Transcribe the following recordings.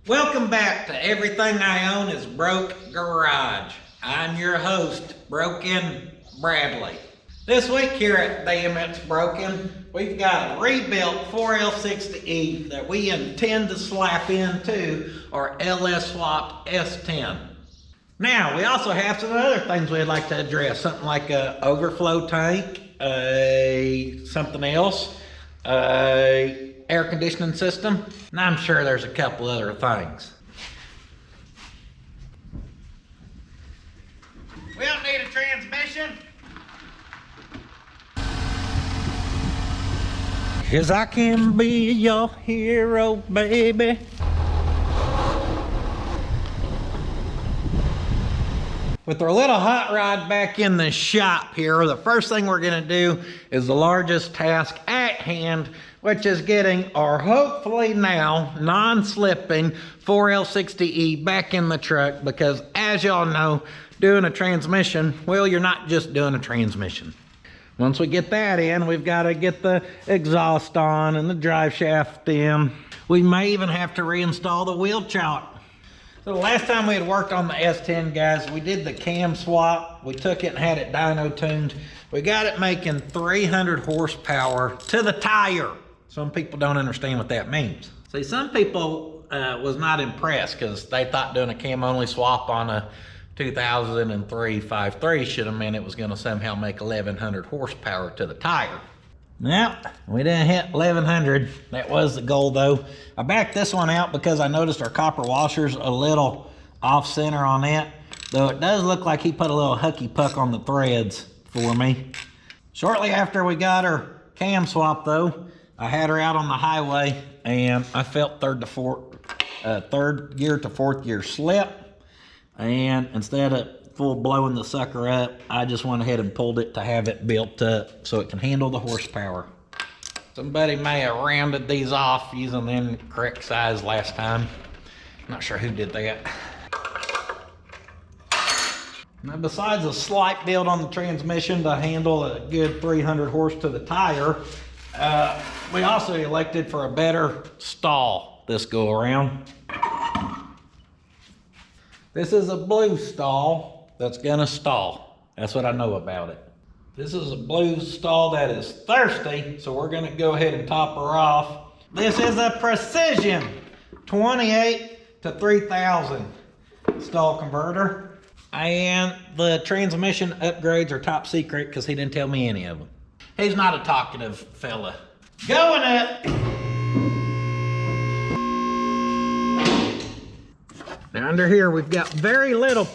Welcome back to Everything I Own is Broke Garage. I'm your host, Broken Bradley. This week here at Damn It's Broken, we've got a rebuilt 4L60E that we intend to slap into our LS swapped S10. Now, we also have some other things we'd like to address, something like a overflow tank, something else, air conditioning system, and I'm sure there's a couple other things. We don't need a transmission. 'Cause I can be your hero, baby. With our little hot rod back in the shop here, the first thing we're gonna do is the largest task at hand, which is getting our hopefully now non-slipping 4L60E back in the truck, because as y'all know, doing a transmission, well, you're not just doing a transmission. Once we get that in, we've got to get the exhaust on and the drive shaft in. We may even have to reinstall the wheel chock. So the last time we had worked on the S10, guys, we did the cam swap. We took it and had it dyno tuned. We got it making 300 horsepower to the tire. Some people don't understand what that means. See, some people was not impressed because they thought doing a cam only swap on a 2003 5.3 should have meant it was going to somehow make 1100 horsepower to the tire. Now, we didn't hit 1100. That was the goal though. I backed this one out because I noticed our copper washer's a little off center on that, though it does look like he put a little hucky puck on the threads for me. Shortly after we got her cam swap though, I had her out on the highway and I felt third gear to fourth gear slip, and instead of full blowing the sucker up, I just went ahead and pulled it to have it built up so it can handle the horsepower. Somebody may have rounded these off using the incorrect size last time. Not sure who did that. Now, besides a slight build on the transmission to handle a good 300 horse to the tire, we also elected for a better stall this go around. This is a blue stall that's gonna stall. That's what I know about it. This is a blue stall that is thirsty, so we're gonna go ahead and top her off. This is a Precision 28 to 3000 stall converter. And the transmission upgrades are top secret because he didn't tell me any of them. He's not a talkative fella. Going up. Now under here, we've got very little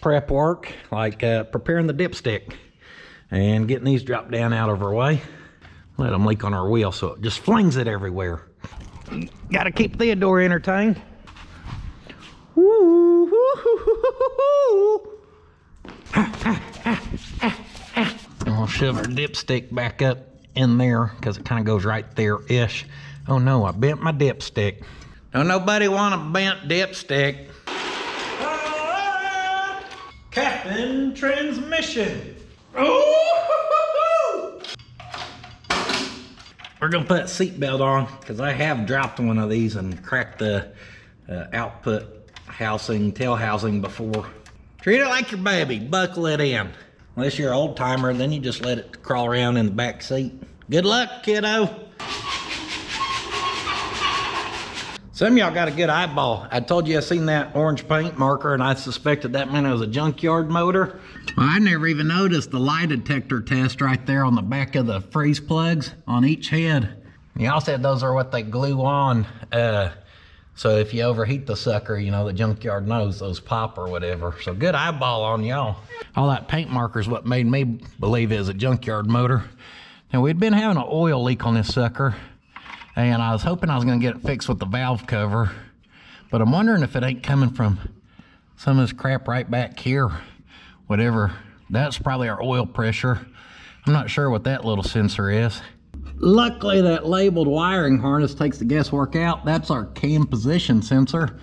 prep work, like preparing the dipstick and getting these dropped down out of our way. Let them leak on our wheel so it just flings it everywhere. Gotta keep Theodore entertained. Woo, woo, hoo, hoo, hoo, hoo. I'll shove our dipstick back up in there because it kind of goes right there-ish. Oh no, I bent my dipstick. Don't nobody want a bent dipstick. Captain transmission. Ooh! We're gonna put a seatbelt on because I have dropped one of these and cracked the output housing, tail housing before. Treat it like your baby, buckle it in. Unless you're an old timer, then you just let it crawl around in the back seat. Good luck, kiddo. Some of y'all got a good eyeball. I told you I seen that orange paint marker and I suspected that meant it was a junkyard motor. Well, I never even noticed the lie detector test right there on the back of the freeze plugs on each head. Y'all said those are what they glue on. So if you overheat the sucker, you know, the junkyard knows those pop or whatever. So good eyeball on y'all. All that paint marker is what made me believe it was a junkyard motor. Now, we'd been having an oil leak on this sucker, and I was hoping I was gonna get it fixed with the valve cover, but I'm wondering if it ain't coming from some of this crap right back here. Whatever, that's probably our oil pressure. I'm not sure what that little sensor is. Luckily, that labeled wiring harness takes the guesswork out. That's our cam position sensor.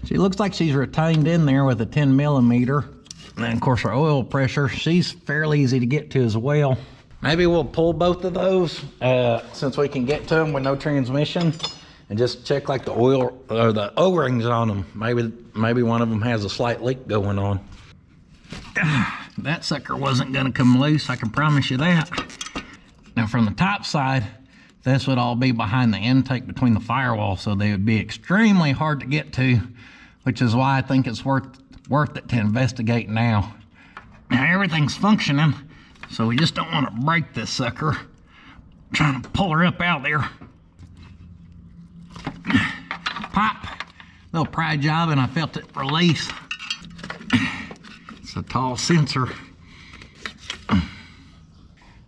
She looks like she's retained in there with a 10 millimeter. And then of course our oil pressure, she's fairly easy to get to as well. Maybe we'll pull both of those since we can get to them with no transmission. and just check like the oil or the O-rings on them. Maybe one of them has a slight leak going on. That sucker wasn't gonna come loose, I can promise you that. Now from the top side, this would all be behind the intake between the firewall, so they would be extremely hard to get to, which is why I think it's worth it to investigate now. Now everything's functioning, so we just don't want to break this sucker. I'm trying to pull her up out there. Pop, little pry job, and I felt it release. It's a tall sensor.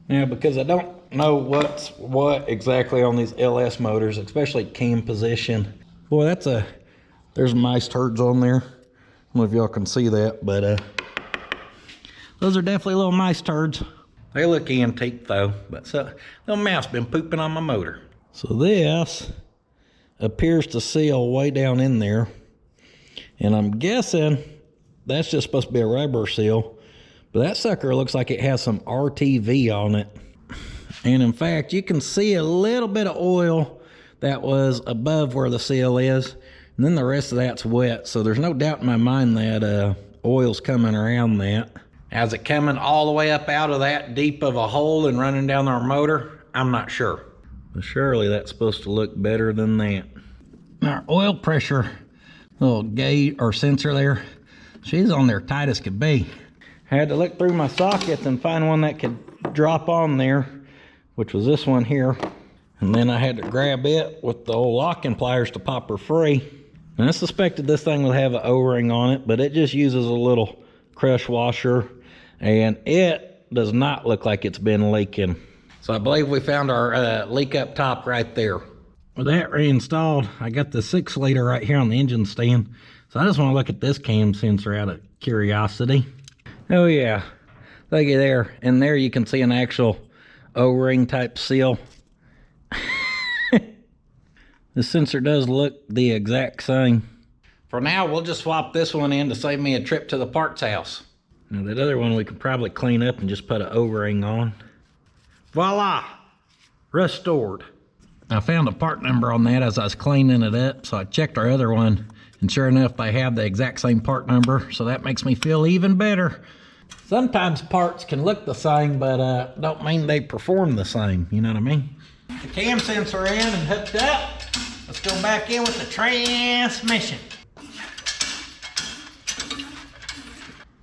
Now, because I don't know what's what exactly on these LS motors, especially cam position. Boy, there's mice turds on there. I don't know if y'all can see that, but those are definitely little mice turds. They look antique though, but so little mouse been pooping on my motor. So this appears to seal way down in there, and I'm guessing that's just supposed to be a rubber seal, but that sucker looks like it has some RTV on it. And in fact, you can see a little bit of oil that was above where the seal is, and then the rest of that's wet, so there's no doubt in my mind that oil's coming around that. Is it coming all the way up out of that deep of a hole and running down our motor? I'm not sure, but surely that's supposed to look better than that. Our oil pressure little gauge or sensor there, she's on there tight as could be. I had to look through my sockets and find one that could drop on there, which was this one here. And then I had to grab it with the old locking pliers to pop her free. And I suspected this thing would have an O-ring on it, but it just uses a little crush washer, and it does not look like it's been leaking. So I believe we found our leak up top right there. With that reinstalled, I got the 6 liter right here on the engine stand. So I just want to look at this cam sensor out of curiosity. Oh yeah, looky there. And there you can see an actual O-ring type seal. The sensor does look the exact same. For now, we'll just swap this one in to save me a trip to the parts house. Now that other one we could probably clean up and just put an O-ring on. Voila, restored. I found a part number on that as I was cleaning it up, so I checked our other one, and sure enough, they have the exact same part number, so that makes me feel even better. Sometimes parts can look the same, but don't mean they perform the same, you know what I mean? The cam sensor in and hooked up. Let's go back in with the transmission.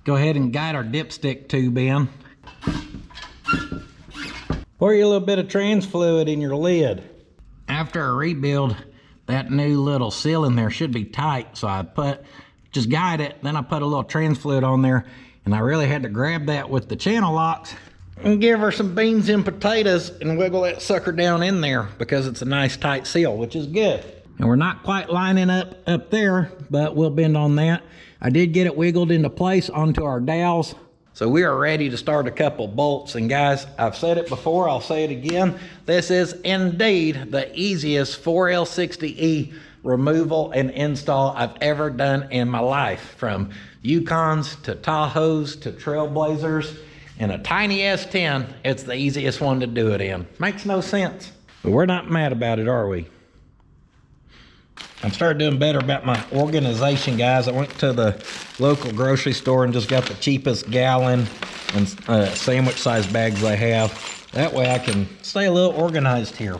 Go ahead and guide our dipstick tube in. Pour you a little bit of trans fluid in your lid. After a rebuild, that new little seal in there should be tight, so I just guide it, then I put a little trans fluid on there, and I really had to grab that with the channel locks and give her some beans and potatoes and wiggle that sucker down in there because it's a nice tight seal, which is good. And we're not quite lining up there, but we'll bend on that. I did get it wiggled into place onto our dowels. So we are ready to start a couple bolts. And guys, I've said it before, I'll say it again. This is indeed the easiest 4L60E removal and install I've ever done in my life. From Yukons to Tahoes to Trailblazers and a tiny S10, it's the easiest one to do it in. Makes no sense. But we're not mad about it, are we? I've started doing better about my organization, guys. I went to the local grocery store and just got the cheapest gallon and sandwich size bags they have. That way I can stay a little organized here.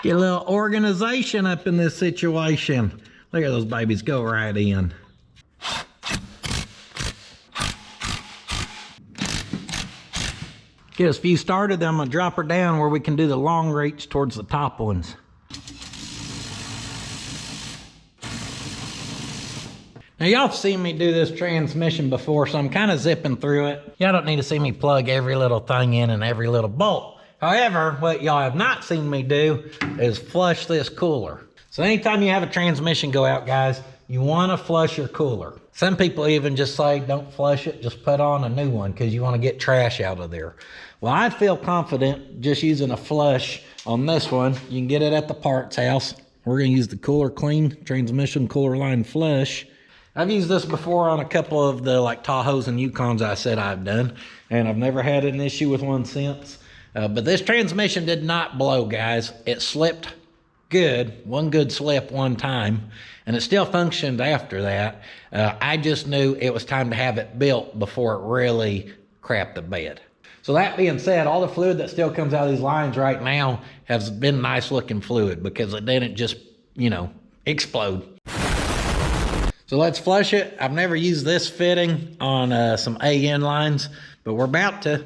Get a little organization up in this situation. Look at those babies go right in. Get us a few started, then I'm gonna drop her down where we can do the long reach towards the top ones. Now y'all have seen me do this transmission before, so I'm kind of zipping through it. Y'all don't need to see me plug every little thing in and every little bolt. However, what y'all have not seen me do is flush this cooler. So anytime you have a transmission go out, guys, you want to flush your cooler. Some people even just say, don't flush it, just put on a new one because you want to get trash out of there. Well, I feel confident just using a flush on this one. You can get it at the parts house. We're going to use the Cooler Clean transmission cooler line flush. I've used this before on a couple of the like Tahoes and Yukons I said I've done, and I've never had an issue with one since. But this transmission did not blow, guys. It slipped good, one good slip one time, and it still functioned after that. I just knew it was time to have it built before it really crapped the bed. So that being said, all the fluid that still comes out of these lines right now has been nice looking fluid because it didn't just, you know, explode. So let's flush it. I've never used this fitting on some AN lines, but we're about to.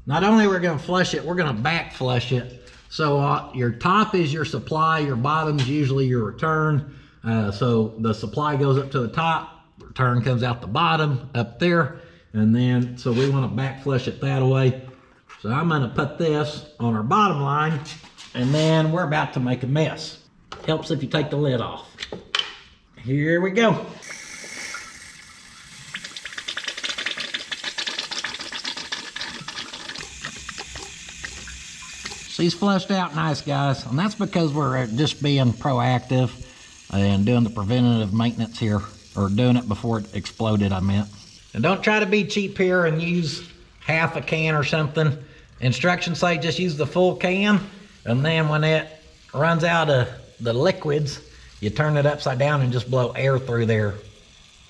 Not only we're gonna flush it, we're gonna back flush it. So your top is your supply, your bottom's usually your return. So the supply goes up to the top, return comes out the bottom up there. And then, so we want to back flush it that way. So I'm going to put this on our bottom line, and then we're about to make a mess. Helps if you take the lid off. Here we go. She's flushed out nice, guys, and that's because we're just being proactive and doing the preventative maintenance here, or doing it before it exploded, I meant. And don't try to be cheap here and use half a can or something. Instructions say just use the full can, and then when it runs out of the liquids, you turn it upside down and just blow air through there,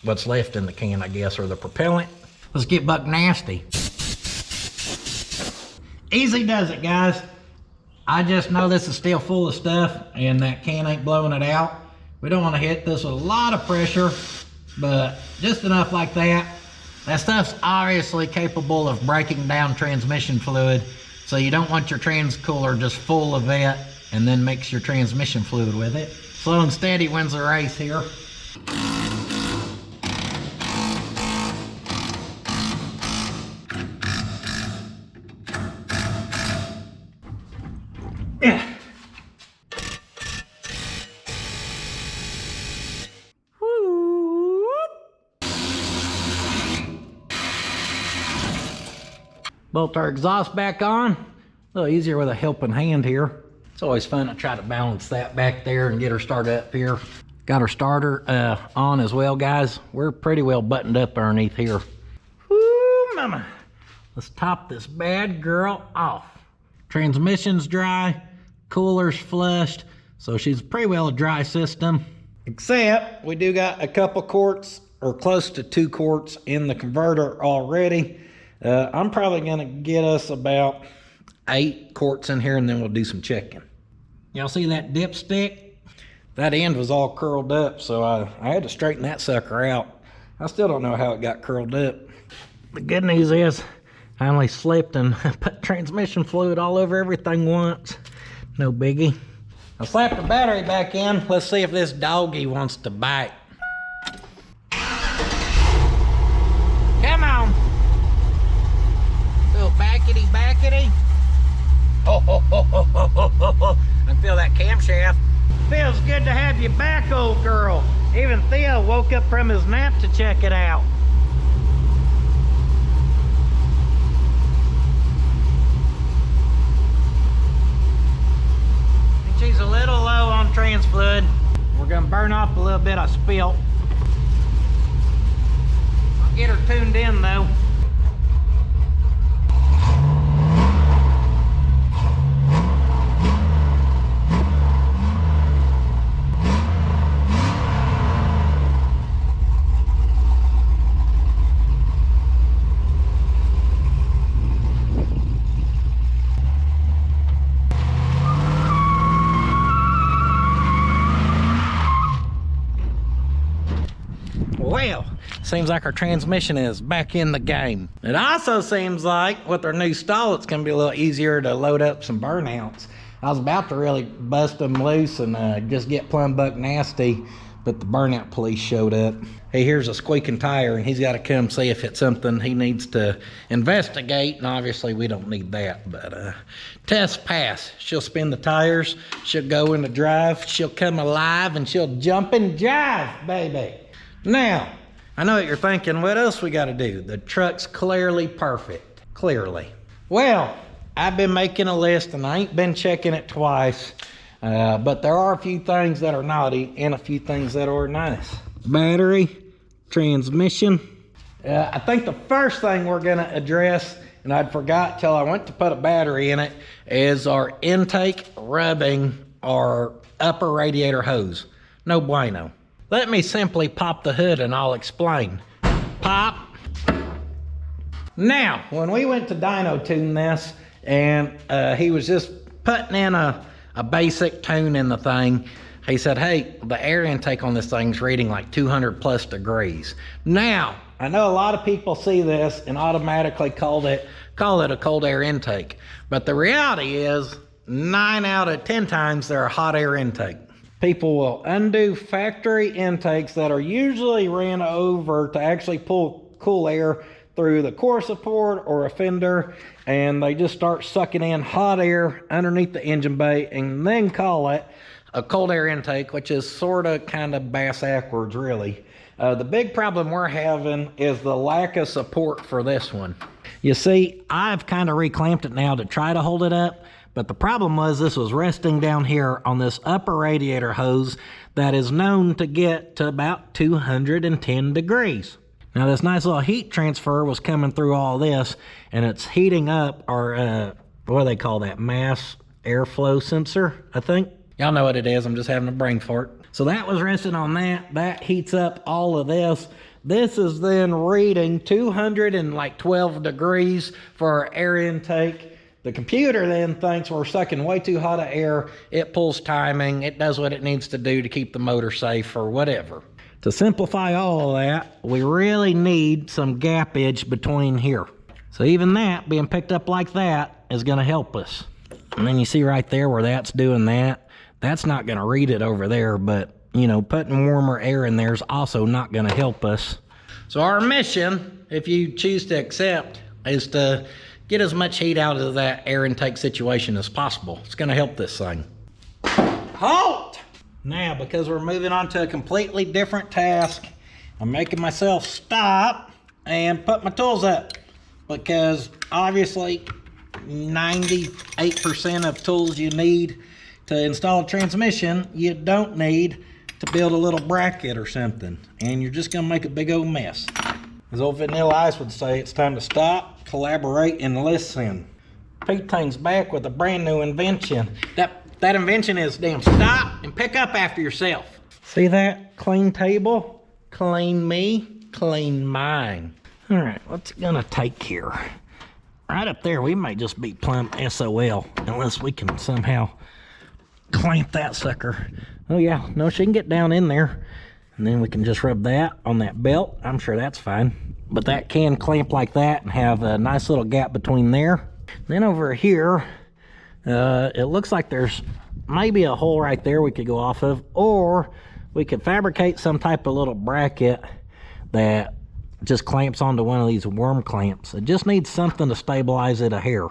what's left in the can, I guess, or the propellant. Let's get buck nasty. Easy does it, guys. I just know this is still full of stuff and that can ain't blowing it out. We don't want to hit this with a lot of pressure, but just enough like that. That stuff's obviously capable of breaking down transmission fluid, so you don't want your trans cooler just full of it and then mix your transmission fluid with it. Slow and steady wins the race here. Yeah. Bolt our exhaust back on. A little easier with a helping hand here. It's always fun to try to balance that back there and get her started up here. Got our starter on as well, guys. We're pretty well buttoned up underneath here. Woo, mama. Let's top this bad girl off. Transmission's dry, cooler's flushed, so she's pretty well a dry system. Except we do got a couple quarts, or close to 2 quarts in the converter already. I'm probably gonna get us about 8 quarts in here, and then we'll do some checking. Y'all see that dipstick? That end was all curled up, so I had to straighten that sucker out. I still don't know how it got curled up. The good news is I only slipped and put transmission fluid all over everything once. No biggie. I slapped the battery back in. Let's see if this doggy wants to bite. Come on. Little backety. Oh, ho, ho, ho, ho, ho, ho, ho. I feel that camshaft. Feels good to have you back, old girl. Even Theo woke up from his nap to check it out. She's a little low on trans fluid. We're gonna burn off a little bit I spilt. I'll get her tuned in though. Well, seems like our transmission is back in the game. It also seems like with our new stall, it's gonna be a little easier to load up some burnouts. I was about to really bust them loose and just get plumb buck nasty, but the burnout police showed up. Hey, here's a squeaking tire, and he's gotta come see if it's something he needs to investigate, and obviously we don't need that, but test pass. She'll spin the tires, she'll go into drive, she'll come alive, and she'll jump and jive, baby. Now, I know what you're thinking, what else we gotta do? The truck's clearly perfect, clearly. Well, I've been making a list and I ain't been checking it twice, but there are a few things that are naughty and a few things that are nice. Battery, transmission. I think the first thing we're gonna address and I'd forgot till I went to put a battery in it, is our intake rubbing our upper radiator hose. No bueno. Let me simply pop the hood and I'll explain. Pop. Now, when we went to dyno tune this, and he was just putting in a basic tune in the thing, he said, hey, the air intake on this thing's reading like 200 plus degrees. Now, I know a lot of people see this and automatically call it a cold air intake. But the reality is 9 out of 10 times they're a hot air intake. People will undo factory intakes that are usually ran over to actually pull cool air through the core support or a fender, and they just start sucking in hot air underneath the engine bay and then call it a cold air intake, which is sort of kind of bass-ackwards, really. The big problem we're having is the lack of support for this one. You see, I've kind of reclamped it now to try to hold it up, but the problem was this was resting down here on this upper radiator hose that is known to get to about 210 degrees. Now this nice little heat transfer was coming through all this, and it's heating up our, what do they call that, mass airflow sensor, I think. Y'all know what it is, I'm just having a brain fart. So that was resting on that. That heats up all of this. This is then reading 212 degrees for our air intake. The computer then thinks we're sucking way too hot of air. It pulls timing. It does what it needs to do to keep the motor safe or whatever. To simplify all of that, we really need some gappage between here. So even that being picked up like that is going to help us. And then you see right there where that's doing that. That's not going to read it over there, but you know, putting warmer air in there is also not going to help us. So our mission, if you choose to accept, is to get as much heat out of that air intake situation as possible. It's going to help this thing. Halt! Now, because we're moving on to a completely different task, I'm making myself stop and put my tools up, because obviously 98% of tools you need to install a transmission, you don't need to build a little bracket or something, and you're just gonna make a big old mess. As old Vanilla Ice would say, it's time to stop, collaborate, and listen. P-Tank's back with a brand new invention. That invention is damn stop and pick up after yourself. See that? Clean table, clean me, clean mine. All right, what's it gonna take here? Right up there, we might just be plumb SOL, unless we can somehow clamp that sucker. Oh yeah, no, she can get down in there, and then we can just rub that on that belt. I'm sure that's fine. But that can clamp like that and have a nice little gap between there. Then over here, it looks like there's maybe a hole right there we could go off of, or we could fabricate some type of little bracket that just clamps onto one of these worm clamps. It just needs something to stabilize it a hair.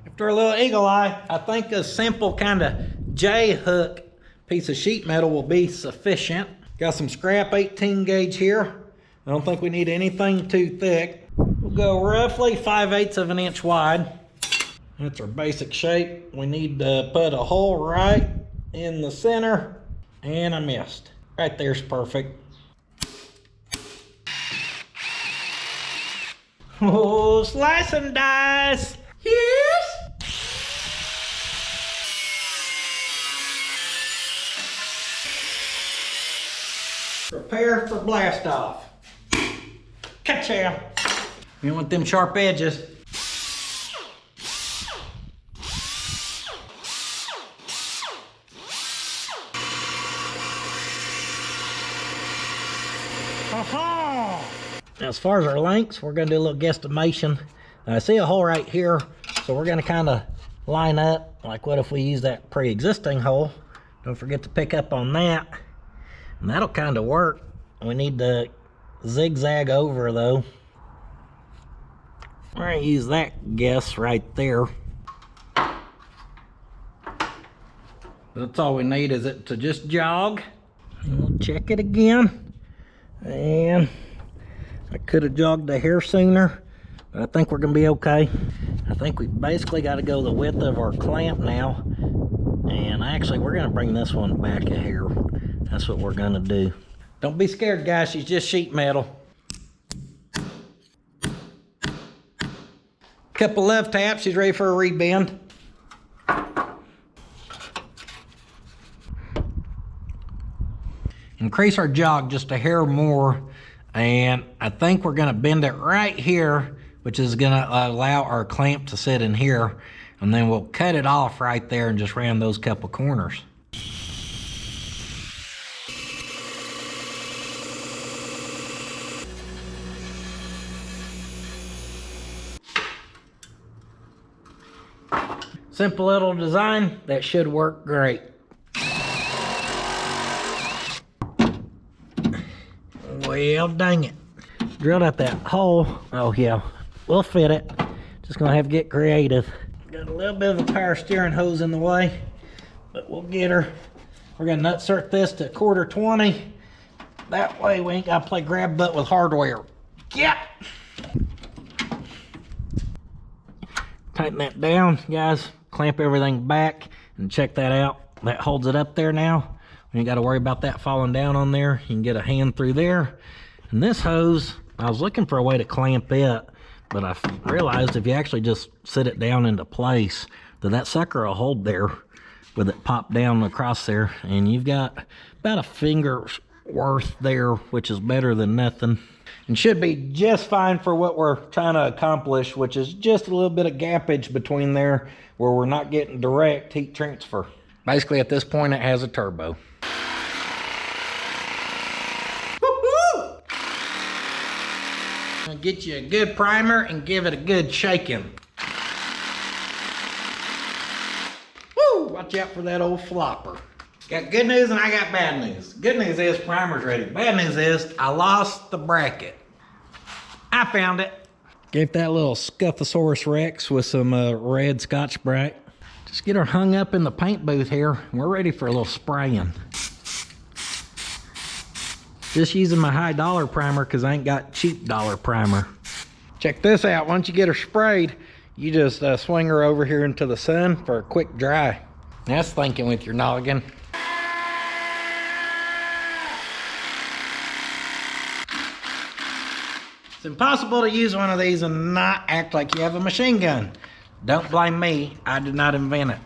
After a little eagle eye, I think a simple kind of J-hook piece of sheet metal will be sufficient. Got some scrap 18 gauge here. I don't think we need anything too thick. We'll go roughly 5/8 of an inch wide. That's our basic shape. We need to put a hole right in the center, and I missed. Right there's perfect. Oh, slice and dice. Yes. Prepare for blast off. Ka-chow. You want them sharp edges. Now, as far as our lengths, we're going to do a little guesstimation. I see a hole right here, so we're going to kind of line up. Like, what if we use that pre-existing hole? Don't forget to pick up on that. And that'll kind of work. We need to zigzag over, though. We're going to use that guess right there. That's all we need, is it to just jog. And we'll check it again. And I could have jogged the hair sooner, but I think we're going to be okay. I think we basically got to go the width of our clamp now. And actually, we're going to bring this one back a hair. That's what we're going to do. Don't be scared, guys. She's just sheet metal. Couple love taps, she's ready for a rebend. Increase our jog just a hair more, and I think we're gonna bend it right here, which is gonna allow our clamp to sit in here, and then we'll cut it off right there and just round those couple corners. Simple little design that should work great. Well, dang it. Drilled out that hole. Oh yeah, we'll fit it. Just gonna have to get creative. Got a little bit of a power steering hose in the way, but we'll get her. We're gonna nutsert this to 1/4 20. That way we ain't gotta play grab butt with hardware. Yeah. Tighten that down, guys. Clamp everything back and check that out. That holds it up there now. You ain't got to worry about that falling down on there. You can get a hand through there. And this hose, I was looking for a way to clamp it, but I realized if you actually just sit it down into place, that sucker will hold there with it popped down across there. And you've got about a finger's worth there, which is better than nothing. And should be just fine for what we're trying to accomplish, which is just a little bit of gappage between there where we're not getting direct heat transfer. Basically, at this point, it has a turbo. I'll get you a good primer and give it a good shaking. Woo! Watch out for that old flopper. Got good news and I got bad news. Good news is primer's ready. Bad news is I lost the bracket. I found it. Gave that little Scuffosaurus Rex with some red Scotch-Brite. Just get her hung up in the paint booth here. We're ready for a little spraying. Just using my high dollar primer because I ain't got cheap dollar primer. Check this out. Once you get her sprayed, you just swing her over here into the sun for a quick dry. That's thinking with your noggin. It's impossible to use one of these and not act like you have a machine gun. Don't blame me, I did not invent it.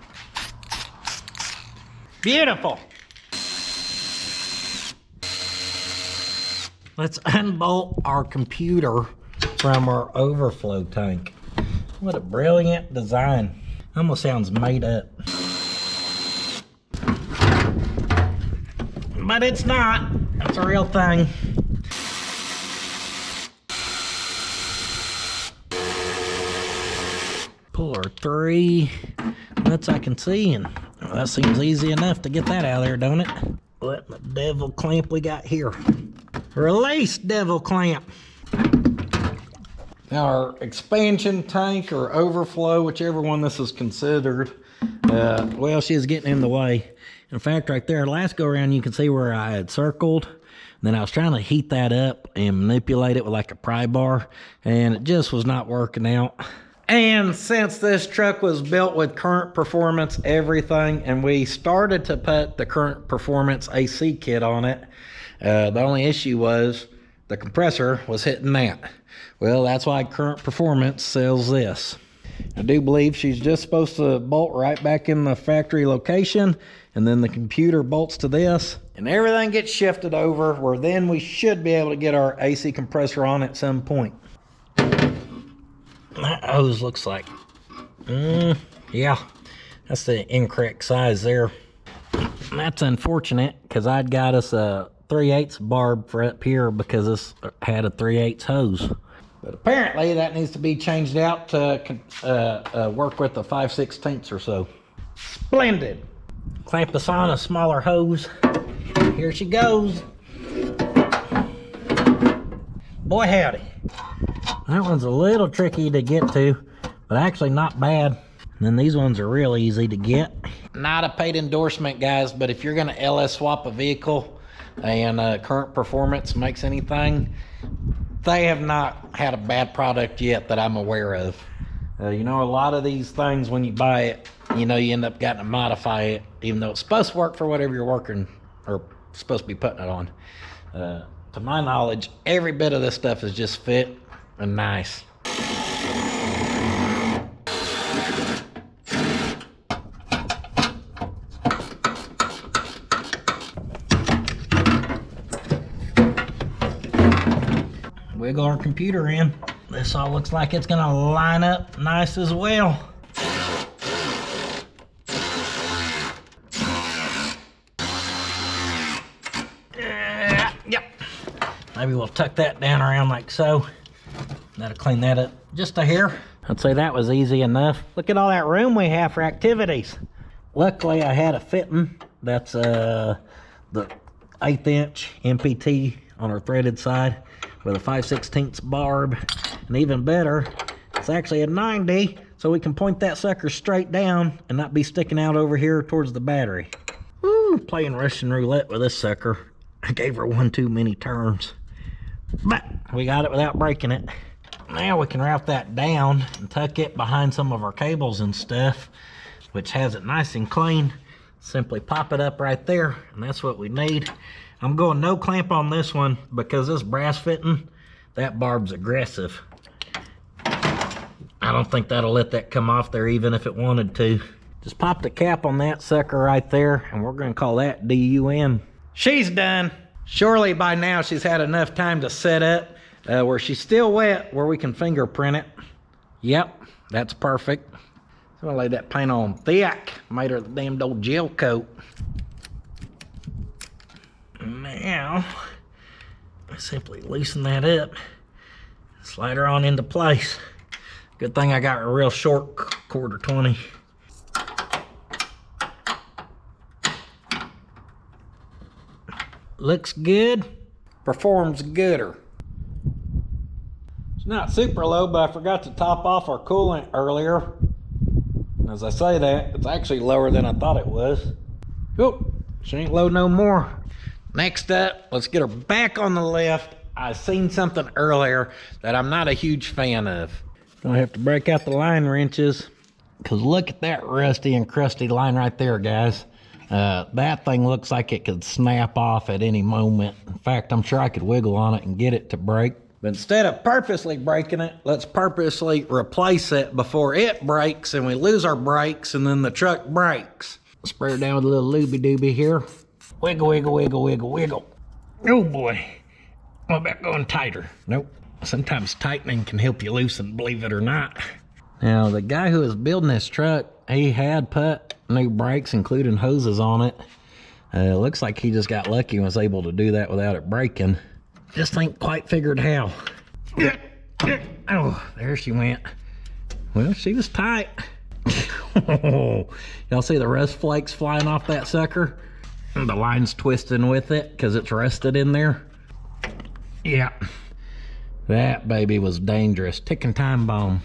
Beautiful. Let's unbolt our computer from our overflow tank. What a brilliant design. Almost sounds made up. But it's not, it's a real thing. Pull our 3 nuts I can see, and well, that seems easy enough to get that out of there, don't it? What the devil clamp we got here? Release, devil clamp. Now our expansion tank or overflow, whichever one this is considered, well, she is getting in the way. In fact, right there, last go around, you can see where I had circled. Then I was trying to heat that up and manipulate it with like a pry bar, and it just was not working out. And since this truck was built with current performance everything, and we started to put the current performance AC kit on it, the only issue was the compressor was hitting that. Well, that's why current performance sells this. I do believe she's just supposed to bolt right back in the factory location, and then the computer bolts to this, and everything gets shifted over, where then we should be able to get our AC compressor on at some point. That hose looks like, yeah, that's the incorrect size there. And that's unfortunate, because I'd got us a 3/8 barb for up here because this had a 3/8 hose. But apparently that needs to be changed out to work with a 5/16 or so. Splendid. Clamp this on a smaller hose. Here she goes. Boy howdy. That one's a little tricky to get to, but actually not bad. And then these ones are real easy to get. Not a paid endorsement, guys, but if you're gonna LS swap a vehicle and current performance makes anything, they have not had a bad product yet that I'm aware of. You know, a lot of these things, when you buy it, you know, you end up getting to modify it, even though it's supposed to work for whatever you're working or supposed to be putting it on. To my knowledge, every bit of this stuff is just fit and nice. wiggle our computer in. This all looks like it's gonna line up nice as well. Yep. Maybe we'll tuck that down around like so. That'll clean that up just a hair. I'd say that was easy enough. Look at all that room we have for activities. Luckily, I had a fitting. That's the 1/8 inch MPT on our threaded side with a 5/16 barb. And even better, it's actually a 90, so we can point that sucker straight down and not be sticking out over here towards the battery. Woo, playing Russian roulette with this sucker. I gave her one too many turns, but we got it without breaking it. Now we can route that down and tuck it behind some of our cables and stuff, which has it nice and clean. Simply pop it up right there, and that's what we need. I'm going no clamp on this one because this brass fitting, that barb's aggressive. I don't think that'll let that come off there even if it wanted to. Just pop the cap on that sucker right there, and we're gonna call that DUN. She's done. Surely by now she's had enough time to set up where she's still wet, where we can fingerprint it. Yep, that's perfect. So I'm gonna lay that paint on thick. Made her the damned old gel coat. Now, I simply loosen that up, slide her on into place. Good thing I got a real short 1/4 20. Looks good, performs gooder. It's not super low, but I forgot to top off our coolant earlier. As I say that, it's actually lower than I thought it was. Oh, she ain't low no more. Next up, let's get her back on the lift. I seen something earlier that I'm not a huge fan of. Gonna have to break out the line wrenches, because look at that rusty and crusty line right there, guys. That thing looks like it could snap off at any moment. In fact, I'm sure I could wiggle on it and get it to break. But instead of purposely breaking it, let's purposely replace it before it breaks and we lose our brakes and then the truck breaks. Spray it down with a little looby-dooby here. Wiggle, wiggle, wiggle, wiggle, wiggle. Oh boy. What about going tighter? Nope. Sometimes tightening can help you loosen, believe it or not. Now, the guy who was building this truck, he had put new brakes, including hoses on it. Looks like he just got lucky and was able to do that without it breaking. Just ain't quite figured how. Oh, there she went. Well, she was tight. Y'all see the rust flakes flying off that sucker? And the line's twisting with it because it's rusted in there. Yeah, that baby was dangerous. Ticking time bomb.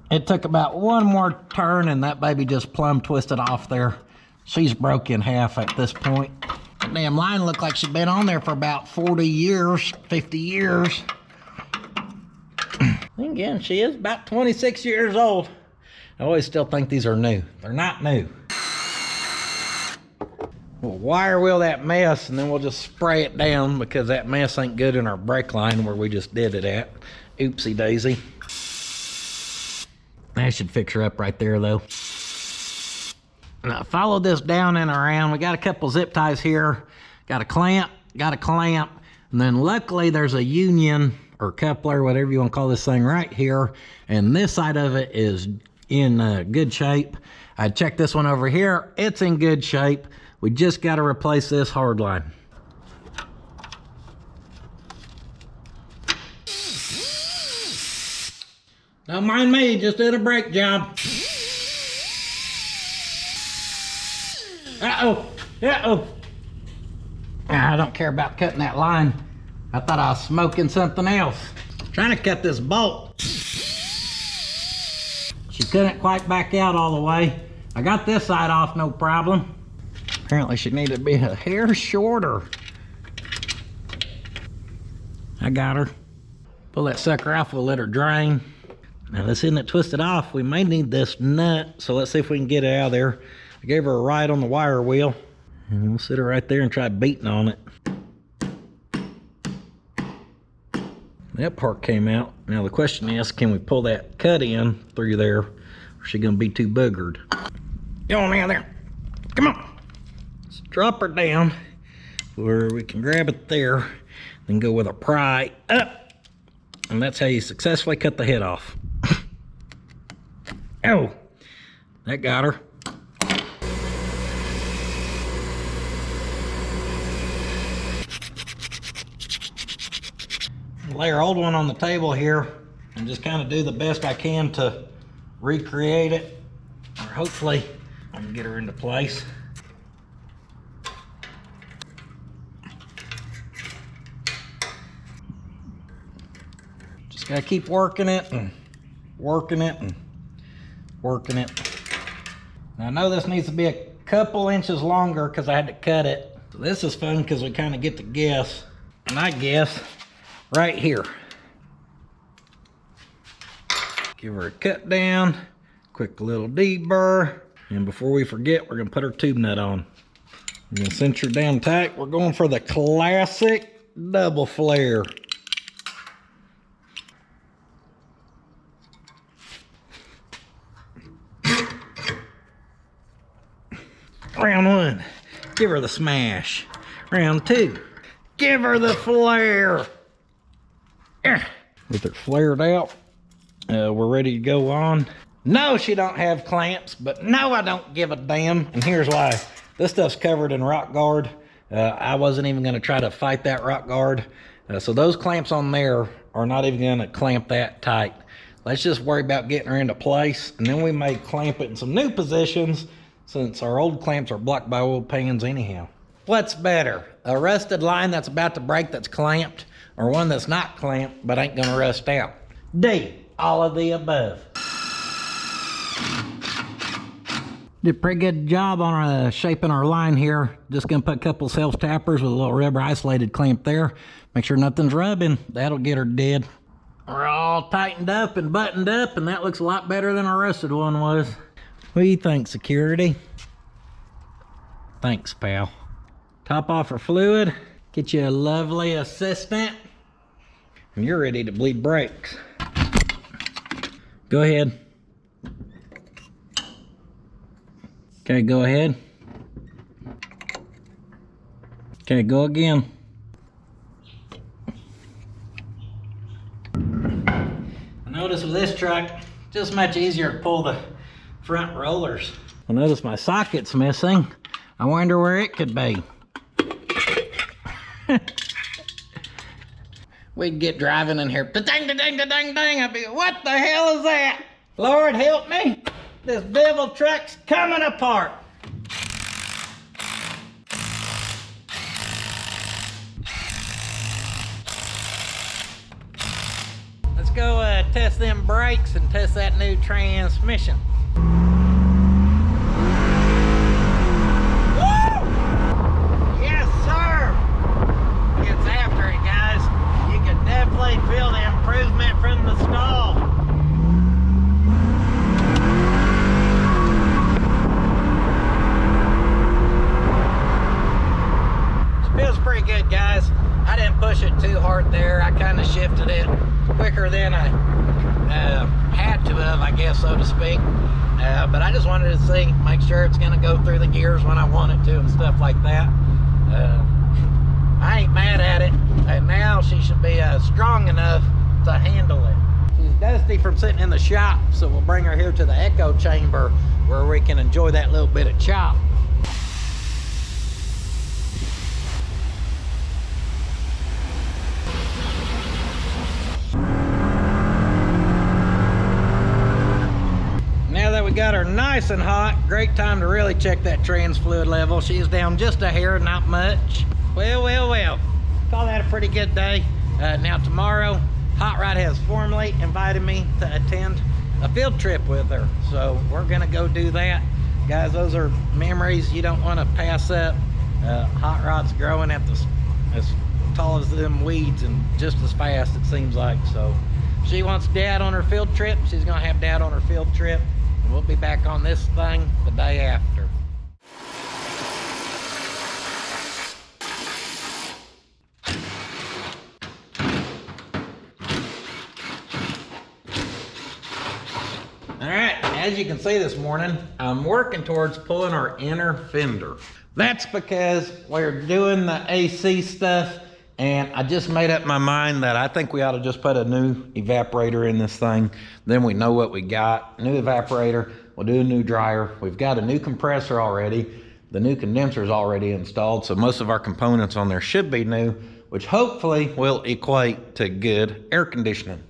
It took about one more turn and that baby just plumb twisted off there. She's broke in half at this point. That damn line looked like she'd been on there for about 40 years, 50 years. Again, she is about 26 years old. I always still think these are new. They're not new. We'll wire wheel that mess and then we'll just spray it down because that mess ain't good in our brake line where we just did it at. Oopsie daisy. That should fix her up right there though. Now follow this down and around. We got a couple zip ties here. Got a clamp, and then luckily there's a union or coupler, whatever you want to call this thing right here. And this side of it is in good shape. I checked this one over here. It's in good shape. We just got to replace this hard line. Don't mind me, just did a brake job. Uh-oh, uh-oh. I don't care about cutting that line. I thought I was smoking something else. Trying to cut this bolt. She couldn't quite back out all the way. I got this side off, no problem. Apparently she needed to be a hair shorter. I got her. Pull that sucker off, we'll let her drain. Now this isn't twisted off. We may need this nut, so let's see if we can get it out of there. I gave her a ride on the wire wheel. And we'll sit her right there and try beating on it. That part came out. Now the question is, can we pull that cut in through there? Or is she gonna be too boogered? Get on out there. Come on. Let's drop her down where we can grab it there. Then go with a pry up. And that's how you successfully cut the head off. Oh, that got her. Lay our old one on the table here and just kind of do the best I can to recreate it, or hopefully I can get her into place. Just gotta keep working it and working it and working it. Now I know this needs to be a couple inches longer because I had to cut it. So this is fun because we kind of get to guess, and I guess right here. Give her a cut down, quick little deburr, and before we forget, we're gonna put our tube nut on. We're gonna cinch her down tight. We're going for the classic double flare. Round one, give her the smash. Round two, give her the flare. With it flared out, we're ready to go on. No, she don't have clamps, but no, I don't give a damn. And here's why. This stuff's covered in rock guard. I wasn't even gonna try to fight that rock guard. So those clamps on there are not even gonna clamp that tight. Let's just worry about getting her into place, and then we may clamp it in some new positions since our old clamps are blocked by old pans anyhow. What's better, a rusted line that's about to break that's clamped, or one that's not clamped but ain't gonna rust out? D, all of the above. Did a pretty good job on shaping our line here. Just gonna put a couple self-tappers with a little rubber isolated clamp there. Make sure nothing's rubbing, that'll get her dead. We're all tightened up and buttoned up, and that looks a lot better than our rusted one was. What do you think, security? Thanks, pal. Top off our fluid, get you a lovely assistant, and you're ready to bleed brakes. Go ahead. Okay, go ahead. Okay, go again. Notice with this truck, just much easier to pull the front rollers. I notice my socket's missing. I wonder where it could be. We'd get driving in here, da-dang, da-dang, da-dang, dang. I'd be, what the hell is that? Lord help me, this devil truck's coming apart. Let's go test them brakes and test that new transmission. Definitely feel the improvement from the stall. It feels pretty good, guys. I didn't push it too hard there. I kind of shifted it quicker than I had to have, I guess, so to speak. But I just wanted to see, make sure it's going to go through the gears when I want it to and stuff like that. I ain't mad at it, and now she should be strong enough to handle it. She's dusty from sitting in the shop, so we'll bring her here to the echo chamber where we can enjoy that little bit of chop. Now that we got her nice and hot, great time to really check that trans fluid level. She's down just a hair, not much. Well, call that a pretty good day. Now tomorrow, Hot Rod has formally invited me to attend a field trip with her. So we're gonna go do that. Guys, those are memories you don't wanna pass up. Hot Rod's growing at as tall as them weeds and just as fast it seems like. So she wants Dad on her field trip. She's gonna have Dad on her field trip. And we'll be back on this thing the day after. Alright, as you can see this morning, I'm working towards pulling our inner fender. That's because we're doing the AC stuff And I just made up my mind that I think we ought to just put a new evaporator in this thing. Then we know what we got. New evaporator, we'll do a new dryer. We've got a new compressor already. The new condenser is already installed, so most of our components on there should be new, which hopefully will equate to good air conditioning.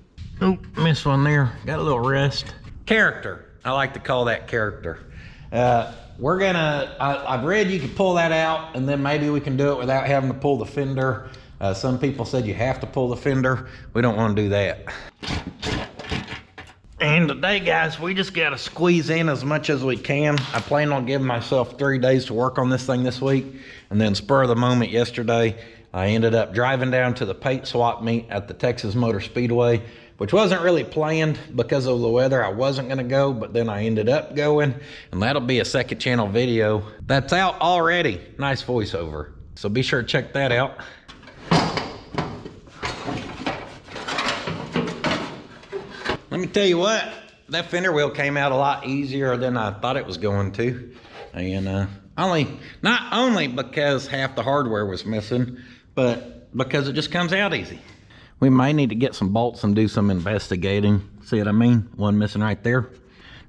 Oh, missed one there. Got a little rust. Character. I like to call that character. I've read you can pull that out, and then maybe we can do it without having to pull the fender. Some people said you have to pull the fender. We don't want to do that. And today, guys, we just got to squeeze in as much as we can. I plan on giving myself 3 days to work on this thing this week. And then spur of the moment yesterday, I ended up driving down to the paint swap meet at the Texas Motor Speedway, which wasn't really planned because of the weather. I wasn't going to go, but then I ended up going. And that'll be a second channel video that's out already. Nice voiceover. So be sure to check that out. Let me tell you what, that fender wheel came out a lot easier than I thought it was going to. And not only because half the hardware was missing, but because it just comes out easy. We may need to get some bolts and do some investigating. See what I mean? One missing right there.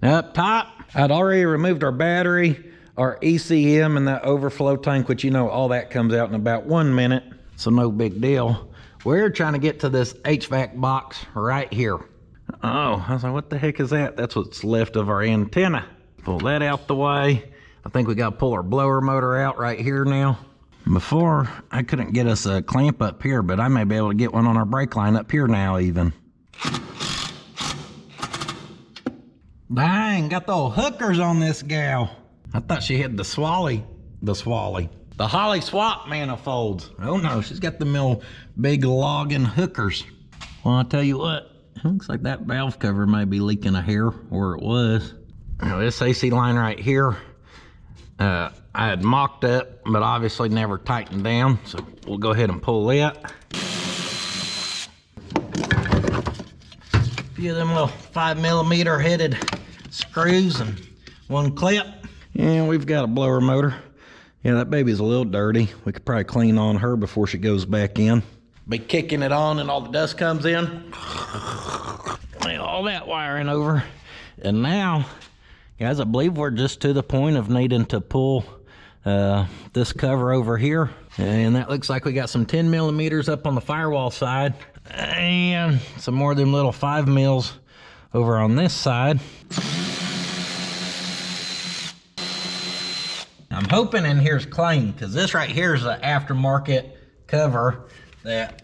Now up top, I'd already removed our battery, our ECM, and that overflow tank, which you know all that comes out in about 1 minute. So no big deal. We're trying to get to this HVAC box right here. Oh, I was like, what the heck is that? That's what's left of our antenna. Pull that out the way. I think we got to pull our blower motor out right here now. Before, I couldn't get us a clamp up here, but I may be able to get one on our brake line up here now even. Dang, got the old hookers on this gal. I thought she had the Holly swap manifolds. Oh no, she's got the old big logging hookers. Well, I'll tell you what. It looks like that valve cover may be leaking a hair where it was. Now this AC line right here, I had mocked up, but obviously never tightened down. So we'll go ahead and pull that. A few of them little 5mm headed screws and one clip. And we've got a blower motor. Yeah, that baby's a little dirty. We could probably clean on her before she goes back in. Be kicking it on and all the dust comes in. All that wiring over. And now, guys, I believe we're just to the point of needing to pull this cover over here. And that looks like we got some 10mm up on the firewall side. And some more of them little 5mm over on this side. I'm hoping in here's clean, because this right here is an aftermarket cover that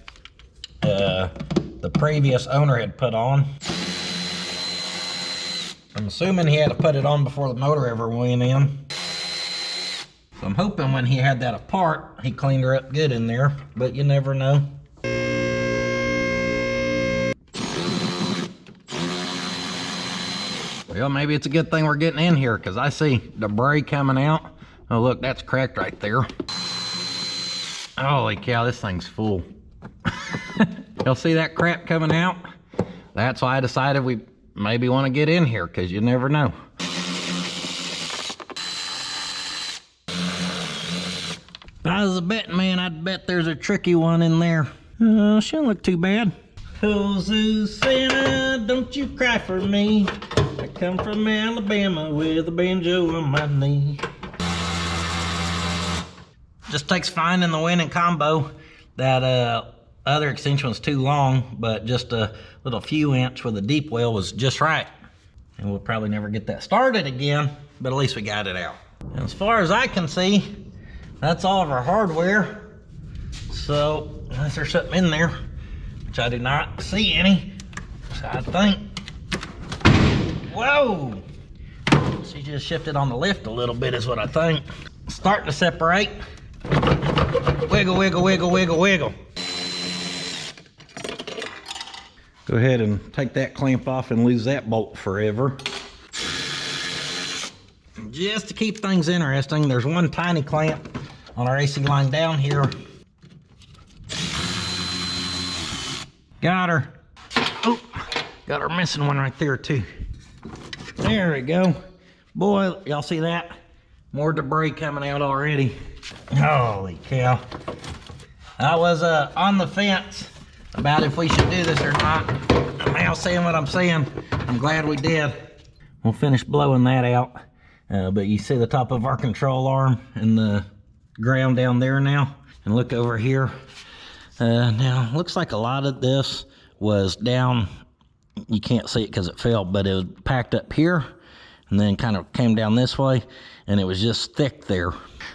the previous owner had put on. I'm assuming he had to put it on before the motor ever went in. So I'm hoping when he had that apart, he cleaned her up good in there, but you never know. Well, maybe it's a good thing we're getting in here, because I see debris coming out. Oh, look, that's cracked right there. Holy cow, this thing's full. Y'all see that crap coming out? That's why I decided we maybe want to get in here, because you never know. If I was a betting man, I'd bet there's a tricky one in there. She don't look too bad. Oh, Susanna, don't you cry for me. I come from Alabama with a banjo on my knee. Just takes finding the winning combo. That other extension was too long, but just a little few inch with a deep well was just right. And we'll probably never get that started again, but at least we got it out. And as far as I can see, that's all of our hardware. So unless there's something in there, which I do not see any, so I think, whoa, she just shifted on the lift a little bit is what I think. Starting to separate. Wiggle, wiggle, wiggle, wiggle, wiggle. Go ahead and take that clamp off and lose that bolt forever. Just to keep things interesting, there's one tiny clamp on our AC line down here. Got her. Oh, got her missing one right there too. There we go. Boy, y'all see that? More debris coming out already. Holy cow. I was on the fence about if we should do this or not. Now seeing what I'm seeing, I'm glad we did. We'll finish blowing that out. But you see the top of our control arm and the ground down there now. And look over here. Now, looks like a lot of this was down. You can't see it because it fell, but it was packed up here and then kind of came down this way, and it was just thick there.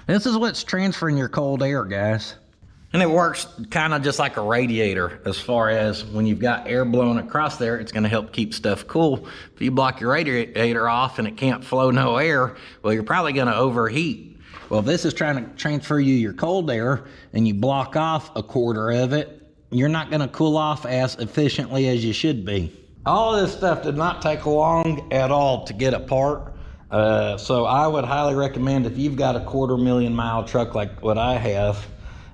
This is what's transferring your cold air, guys. And it works kind of just like a radiator as far as when you've got air blowing across there, it's going to help keep stuff cool. If you block your radiator off and it can't flow no air, well, you're probably going to overheat. Well, if this is trying to transfer you your cold air and you block off a quarter of it, you're not going to cool off as efficiently as you should be. All this stuff did not take long at all to get apart. So I would highly recommend, if you've got a 250,000 mile truck like what I have,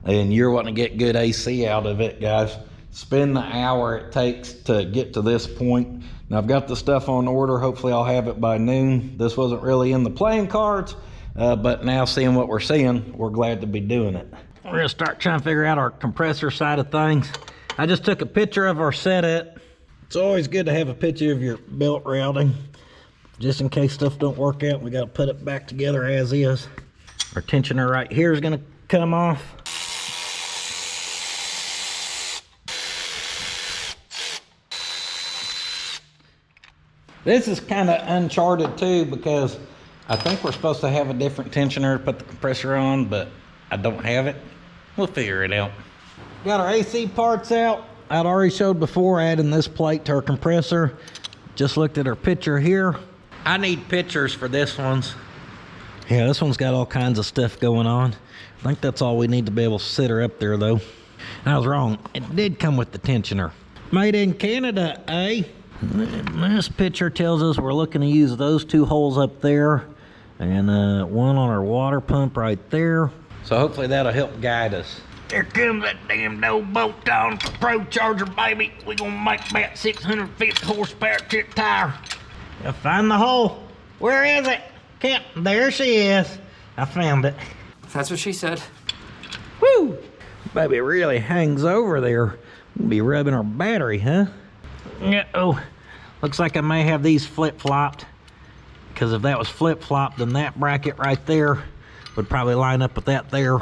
and you're wanting to get good AC out of it, guys, spend the hour it takes to get to this point. Now, I've got the stuff on order. Hopefully I'll have it by noon. This wasn't really in the playing cards. But now seeing what we're seeing, we're glad to be doing it. We're gonna start trying to figure out our compressor side of things. I just took a picture of our setup. It's always good to have a picture of your belt routing, just in case stuff don't work out. We gotta put it back together as is. Our tensioner right here is gonna come off. This is kind of uncharted too, because I think we're supposed to have a different tensioner to put the compressor on, but I don't have it. We'll figure it out. Got our AC parts out. I'd already showed before adding this plate to our compressor. Just looked at our picture here. I need pictures for this one's. Yeah, this one's got all kinds of stuff going on. I think that's all we need to be able to sit her up there though. I was wrong. It did come with the tensioner. Made in Canada, eh? This picture tells us we're looking to use those two holes up there and one on our water pump right there. So hopefully that'll help guide us. Here comes that damn old bolt-on Pro Charger, baby. We're gonna make about 650 horsepower trip tire. I'll find the hole. Where is it? Can't. There she is. I found it. That's what she said. Woo! Baby really hangs over there. We'll be rubbing our battery, huh? Uh-oh. Looks like I may have these flip-flopped. Because if that was flip-flopped, then that bracket right there would probably line up with that there.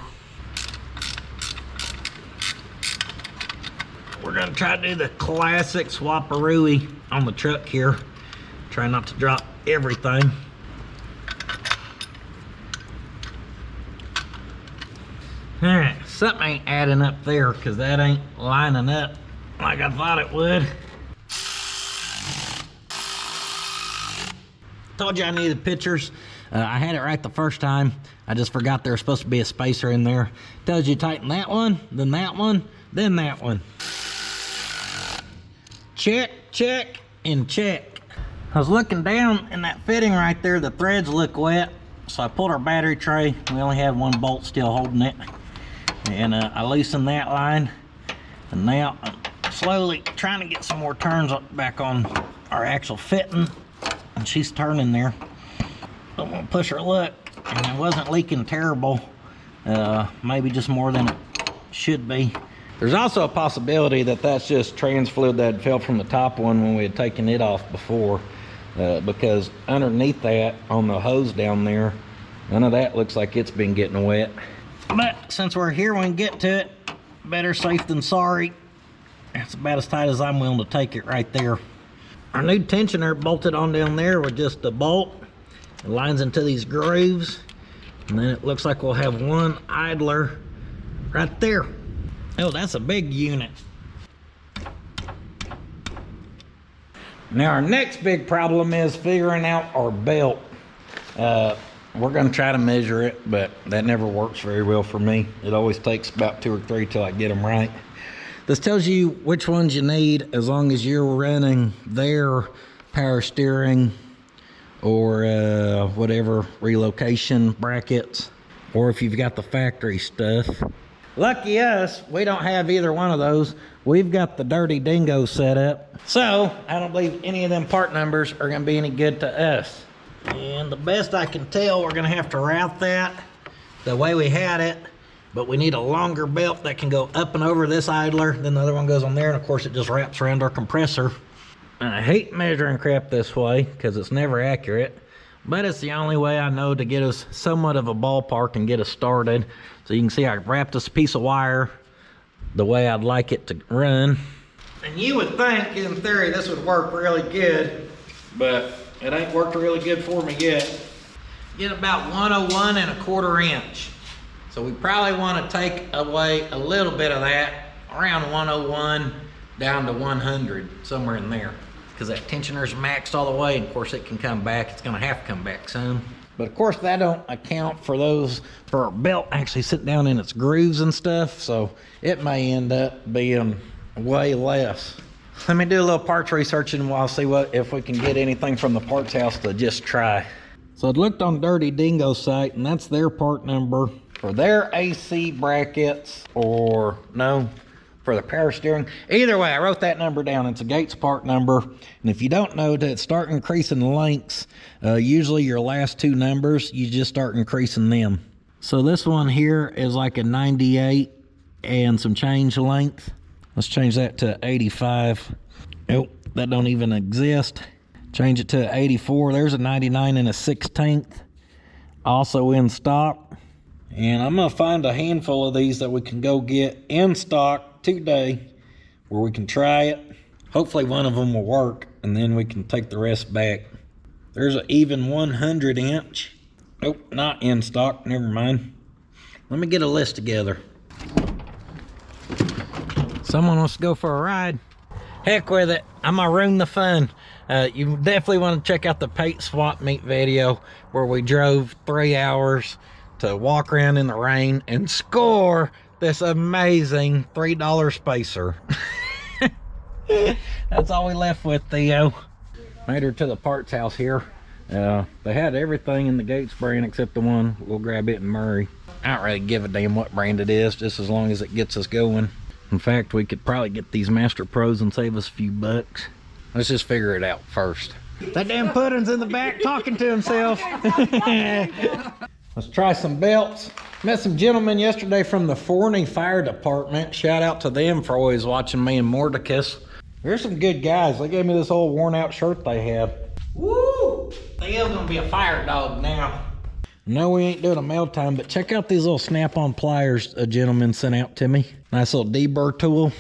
We're gonna try to do the classic swap-a-rooey on the truck here. Try not to drop everything. Alright, something ain't adding up there because that ain't lining up like I thought it would. Told you I needed pictures. I had it right the first time. I just forgot there was supposed to be a spacer in there. Tells you tighten that one, then that one, then that one. Check, check, and check. I was looking down in that fitting right there, the threads look wet. So I pulled our battery tray. We only have one bolt still holding it. And I loosened that line. And now I'm slowly trying to get some more turns back on our actual fitting. And she's turning there. I'm gonna push her luck, and it wasn't leaking terrible. Maybe just more than it should be. There's also a possibility that that's just trans fluid that fell from the top one when we had taken it off before, because underneath that on the hose down there, none of that looks like it's been getting wet. But since we're here, we can get to it. Better safe than sorry. That's about as tight as I'm willing to take it right there. Our new tensioner bolted on down there with just a bolt. It lines into these grooves. And then it looks like we'll have one idler right there. Oh, that's a big unit. Now our next big problem is figuring out our belt. We're gonna try to measure it, but that never works very well for me. It always takes about 2 or 3 till I get them right. This tells you which ones you need as long as you're running their power steering or whatever relocation brackets, or if you've got the factory stuff. Lucky us, we don't have either one of those. We've got the dirty dingo set up. So I don't believe any of them part numbers are gonna be any good to us. And the best I can tell, we're gonna have to route that the way we had it But we need a longer belt that can go up and over this idler. Then the other one goes on there, and of course it just wraps around our compressor. And I hate measuring crap this way because it's never accurate. But it's the only way I know to get us somewhat of a ballpark and get us started. So you can see I wrapped this piece of wire the way I'd like it to run. And you would think, in theory, this would work really good, but it ain't worked really good for me yet. Get about 101 1/4 inch. So we probably want to take away a little bit of that, around 101 down to 100, somewhere in there. Because that tensioner's maxed all the way, and of course it can come back. It's gonna have to come back soon. But of course that don't account for for our belt actually sitting down in its grooves and stuff, so it may end up being way less. Let me do a little parts researching while I see if we can get anything from the parts house to just try. So I looked on Dirty Dingo's site, and that's their part number for their AC brackets, or no, for the power steering. Either way, I wrote that number down. It's a Gates part number. And if you don't know, to start increasing the lengths, usually your last two numbers, you just start increasing them. So this one here is like a 98 and some change length. Let's change that to 85. Nope, that don't even exist. Change it to 84. There's a 99 and a 1/16. Also in stock. And I'm gonna find a handful of these that we can go get in stock today, where we can try it. Hopefully one of them will work, and then we can take the rest back. There's an even 100 inch. Nope, not in stock, never mind. Let me get a list together. Someone wants to go for a ride? Heck with it, I'm gonna ruin the fun. You definitely want to check out the paint swap meet video where we drove 3 hours to walk around in the rain and score this amazing $3 spacer. That's all we left with, Theo. Made her to the parts house here. They had everything in the Gates brand except the one. We'll grab it in Murray. I don't really give a damn what brand it is, just as long as it gets us going. In fact, we could probably get these Master Pros and save us a few bucks. Let's just figure it out first. That damn Puddin's in the back talking to himself. Let's try some belts. Met some gentlemen yesterday from the Forney Fire Department. Shout out to them for always watching me and Mordicus. They're some good guys. They gave me this old worn out shirt they had. Woo! Theo's gonna be a fire dog now. No, we ain't doing a mail time, but check out these little snap-on pliers a gentleman sent out to me. Nice little deburr tool.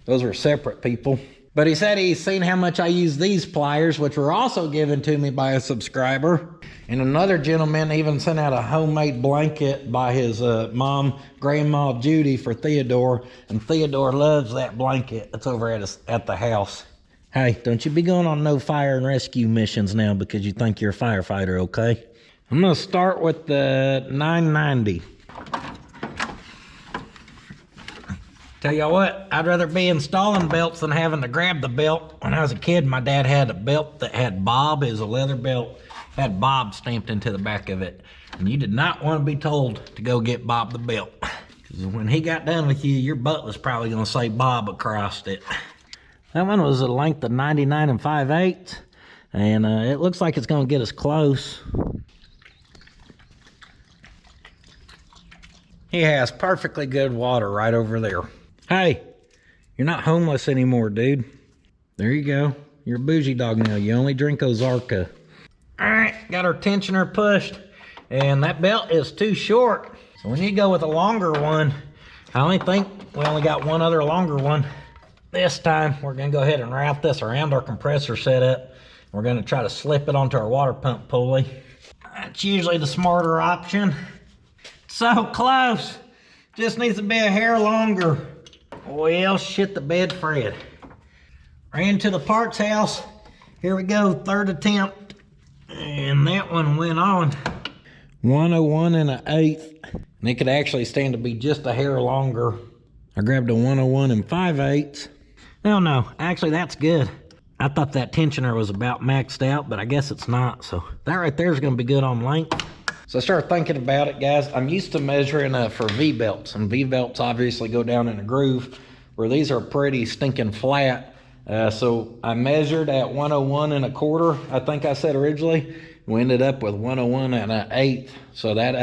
Those were separate people. But he said he's seen how much I use these pliers, which were also given to me by a subscriber. And another gentleman even sent out a homemade blanket by his mom, Grandma Judy, for Theodore. And Theodore loves that blanket. It's over at the house. Hey, don't you be going on no fire and rescue missions now because you think you're a firefighter, okay? I'm gonna start with the 990. Tell you what, I'd rather be installing belts than having to grab the belt. When I was a kid, my dad had a belt that had Bob. It was a leather belt, had Bob stamped into the back of it. And you did not want to be told to go get Bob the belt. Because when he got done with you, your butt was probably gonna say Bob across it. That one was a length of 99 and 5/8. And it looks like it's gonna get us close. He has perfectly good water right over there. Hey, you're not homeless anymore, dude. There you go. You're a bougie dog now. You only drink Ozarka. All right, got our tensioner pushed, and that belt is too short. So we need to go with a longer one. I only think we only got one other longer one. This time, we're gonna go ahead and wrap this around our compressor setup. We're gonna try to slip it onto our water pump pulley. That's usually the smarter option. So close. Just needs to be a hair longer. Well, shit the bed, Fred. Ran to the parts house. Here we go, third attempt. And that one went on. 101 and an 1/8. And it could actually stand to be just a hair longer. I grabbed a 101 and 5/8. No, actually that's good. I thought that tensioner was about maxed out, but I guess it's not. So that right there is gonna be good on length. So I started thinking about it, guys. I'm used to measuring for V-belts, and V-belts obviously go down in a groove, where these are pretty stinking flat. So I measured at 101 and 1/4, I think I said originally. We ended up with 101 and an 1/8. So that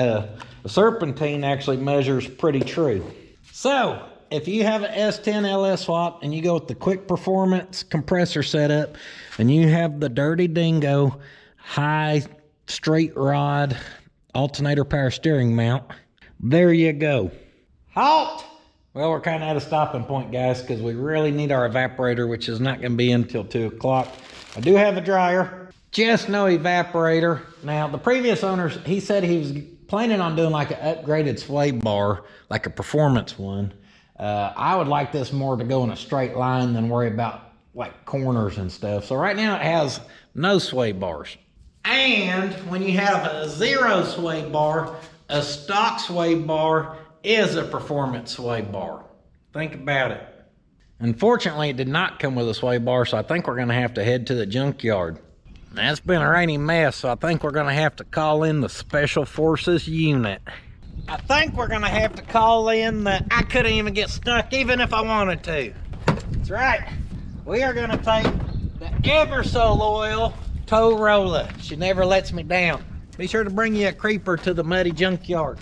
The serpentine actually measures pretty true. So if you have an S10 LS swap and you go with the quick performance compressor setup and you have the Dirty Dingo high straight rod alternator power steering mount, there you go. Halt! Well, we're kind of at a stopping point, guys, because we really need our evaporator, which is not going to be in until 2 o'clock. I do have a dryer, just no evaporator. Now, the previous owners, he said he was planning on doing like an upgraded sway bar, like a performance one. I would like this more to go in a straight line than worry about like corners and stuff. So right now it has no sway bars. And when you have a zero sway bar, a stock sway bar is a performance sway bar. Think about it. Unfortunately, it did not come with a sway bar, so I think we're gonna have to head to the junkyard. Now, it's been a rainy mess, so I think we're gonna have to call in the Special Forces unit. I think we're gonna have to call in the, I couldn't even get stuck even if I wanted to. That's right. We are gonna take the ever so loyal tow roller. She never lets me down. Be sure to bring you a creeper to the muddy junkyard.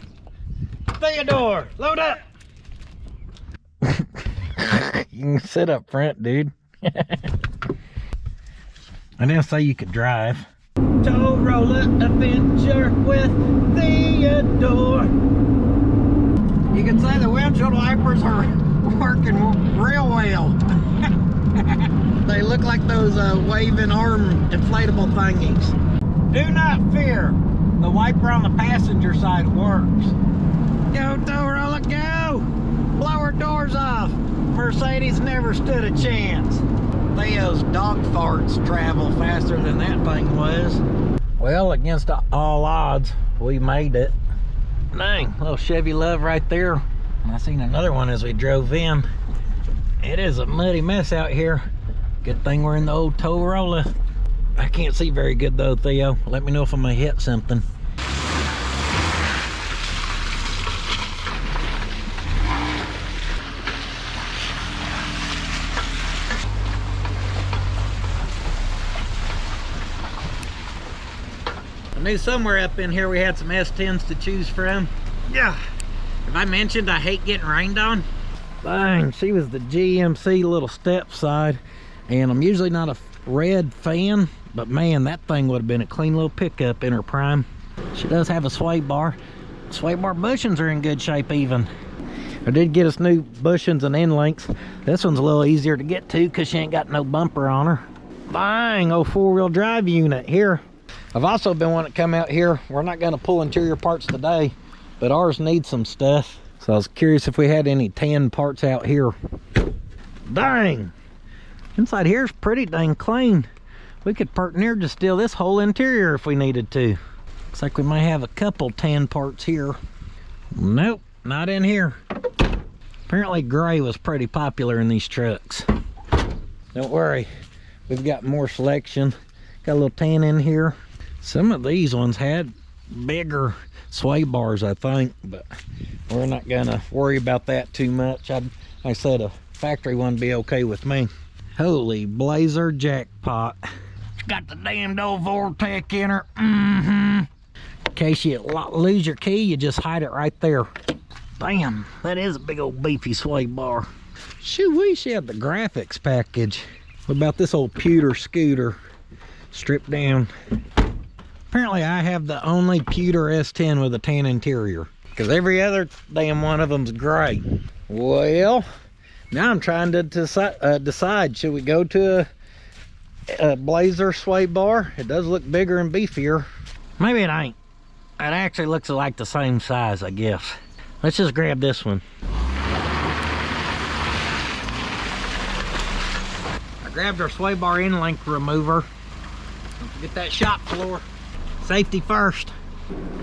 Theodore, load up. You can sit up front, dude. I didn't say you could drive. Tow roller adventure with Theodore. You can say the windshield wipers are working real well. They look like those waving arm inflatable thingies. Do not fear. The wiper on the passenger side works. Go, tow roller, go! Blow her doors off. Mercedes never stood a chance. Theo's dog farts travel faster than that thing was. Well, against all odds, we made it. Dang, little Chevy Love right there. And I seen another one as we drove in. It is a muddy mess out here. Good thing we're in the old tow roller. I can't see very good though, Theo. Let me know if I'm gonna hit something. I knew somewhere up in here we had some S10s to choose from. Yeah. Have I mentioned I hate getting rained on? Dang, she was the GMC little step side, and I'm usually not a red fan, but man, that thing would have been a clean little pickup in her prime. She does have a sway bar. Sway bar bushings are in good shape even. I did get us new bushings and end links. This one's a little easier to get to because she ain't got no bumper on her. Dang, old four-wheel drive unit here. I've also been wanting to come out here. We're not going to pull interior parts today, but ours needs some stuff. So I was curious if we had any tan parts out here. Dang! Inside here is pretty dang clean. We could part near to steal this whole interior if we needed to. Looks like we might have a couple tan parts here. Nope, not in here. Apparently gray was pretty popular in these trucks. Don't worry, we've got more selection. Got a little tan in here. Some of these ones had bigger sway bars, I think, but we're not gonna worry about that too much. Like I said, a factory one would be okay with me. Holy blazer jackpot. It's got the damned old Vortec in her. In case you lose your key, you just hide it right there. Damn, that is a big old beefy sway bar. Shoo-wee, she had the graphics package. What about this old pewter scooter? Stripped down. Apparently I have the only pewter S10 with a tan interior, because every other damn one of them's gray. Well, now I'm trying to decide, should we go to a blazer sway bar? It does look bigger and beefier. Maybe it ain't. It actually looks like the same size, I guess. Let's just grab this one. I grabbed our sway bar end link remover. Don't forget that shop floor. Safety first.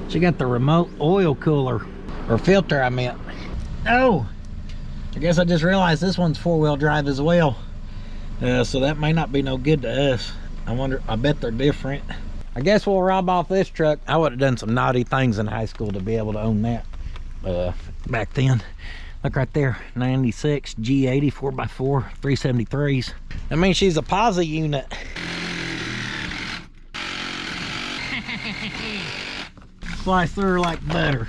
She got the remote oil cooler, or filter I meant. Oh, I guess I just realized this one's four-wheel drive as well. So that may not be no good to us. I bet they're different. I guess we'll rob off this truck. I would have done some naughty things in high school to be able to own that back then. Look right there, 96 G80 4x4 373s. That means she's a posi unit. Slice through her like butter.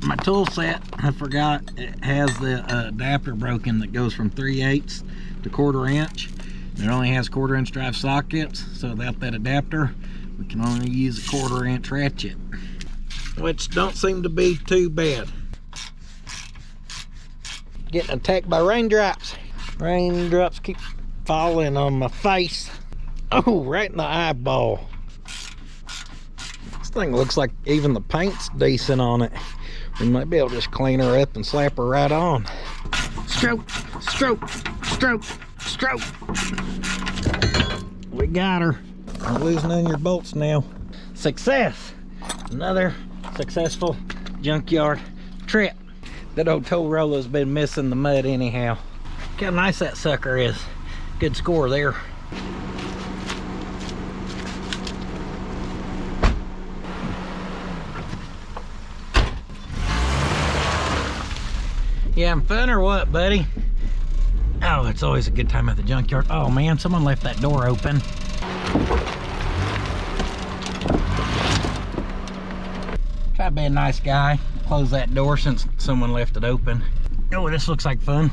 My tool set, I forgot, it has the adapter broken that goes from 3/8 to 1/4 inch. It only has 1/4 inch drive sockets, so without that adapter, we can only use a 1/4 inch ratchet, which don't seem to be too bad. Getting attacked by raindrops. Raindrops keep falling on my face. Oh, right in the eyeball. This thing looks like even the paint's decent on it. We might be able to just clean her up and slap her right on. Stroke, stroke, stroke, stroke. We got her. We're loosening your bolts now. Success. Another successful junkyard trip. That old tow roller's been missing the mud anyhow. Look how nice that sucker is. Good score there. You having fun or what, buddy? Oh, it's always a good time at the junkyard. Oh man, someone left that door open. Try to be a nice guy. Close that door since someone left it open. Oh, this looks like fun.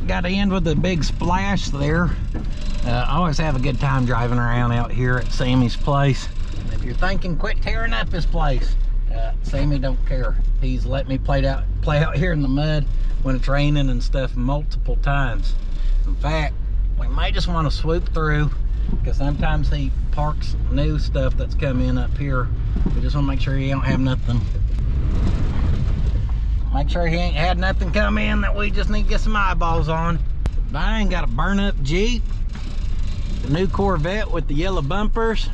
Got to end with a big splash there. I always have a good time driving around out here at Sammy's place. If you're thinking quit tearing up his place, Sammy don't care. He's let me play out here in the mud when it's raining and stuff multiple times. In fact, we may just want to swoop through, because sometimes he parks new stuff that's come in up here. We just want to make sure he don't have nothing. Make sure he ain't had nothing come in that we just need to get some eyeballs on. I ain't got a burn up Jeep. The new Corvette with the yellow bumpers.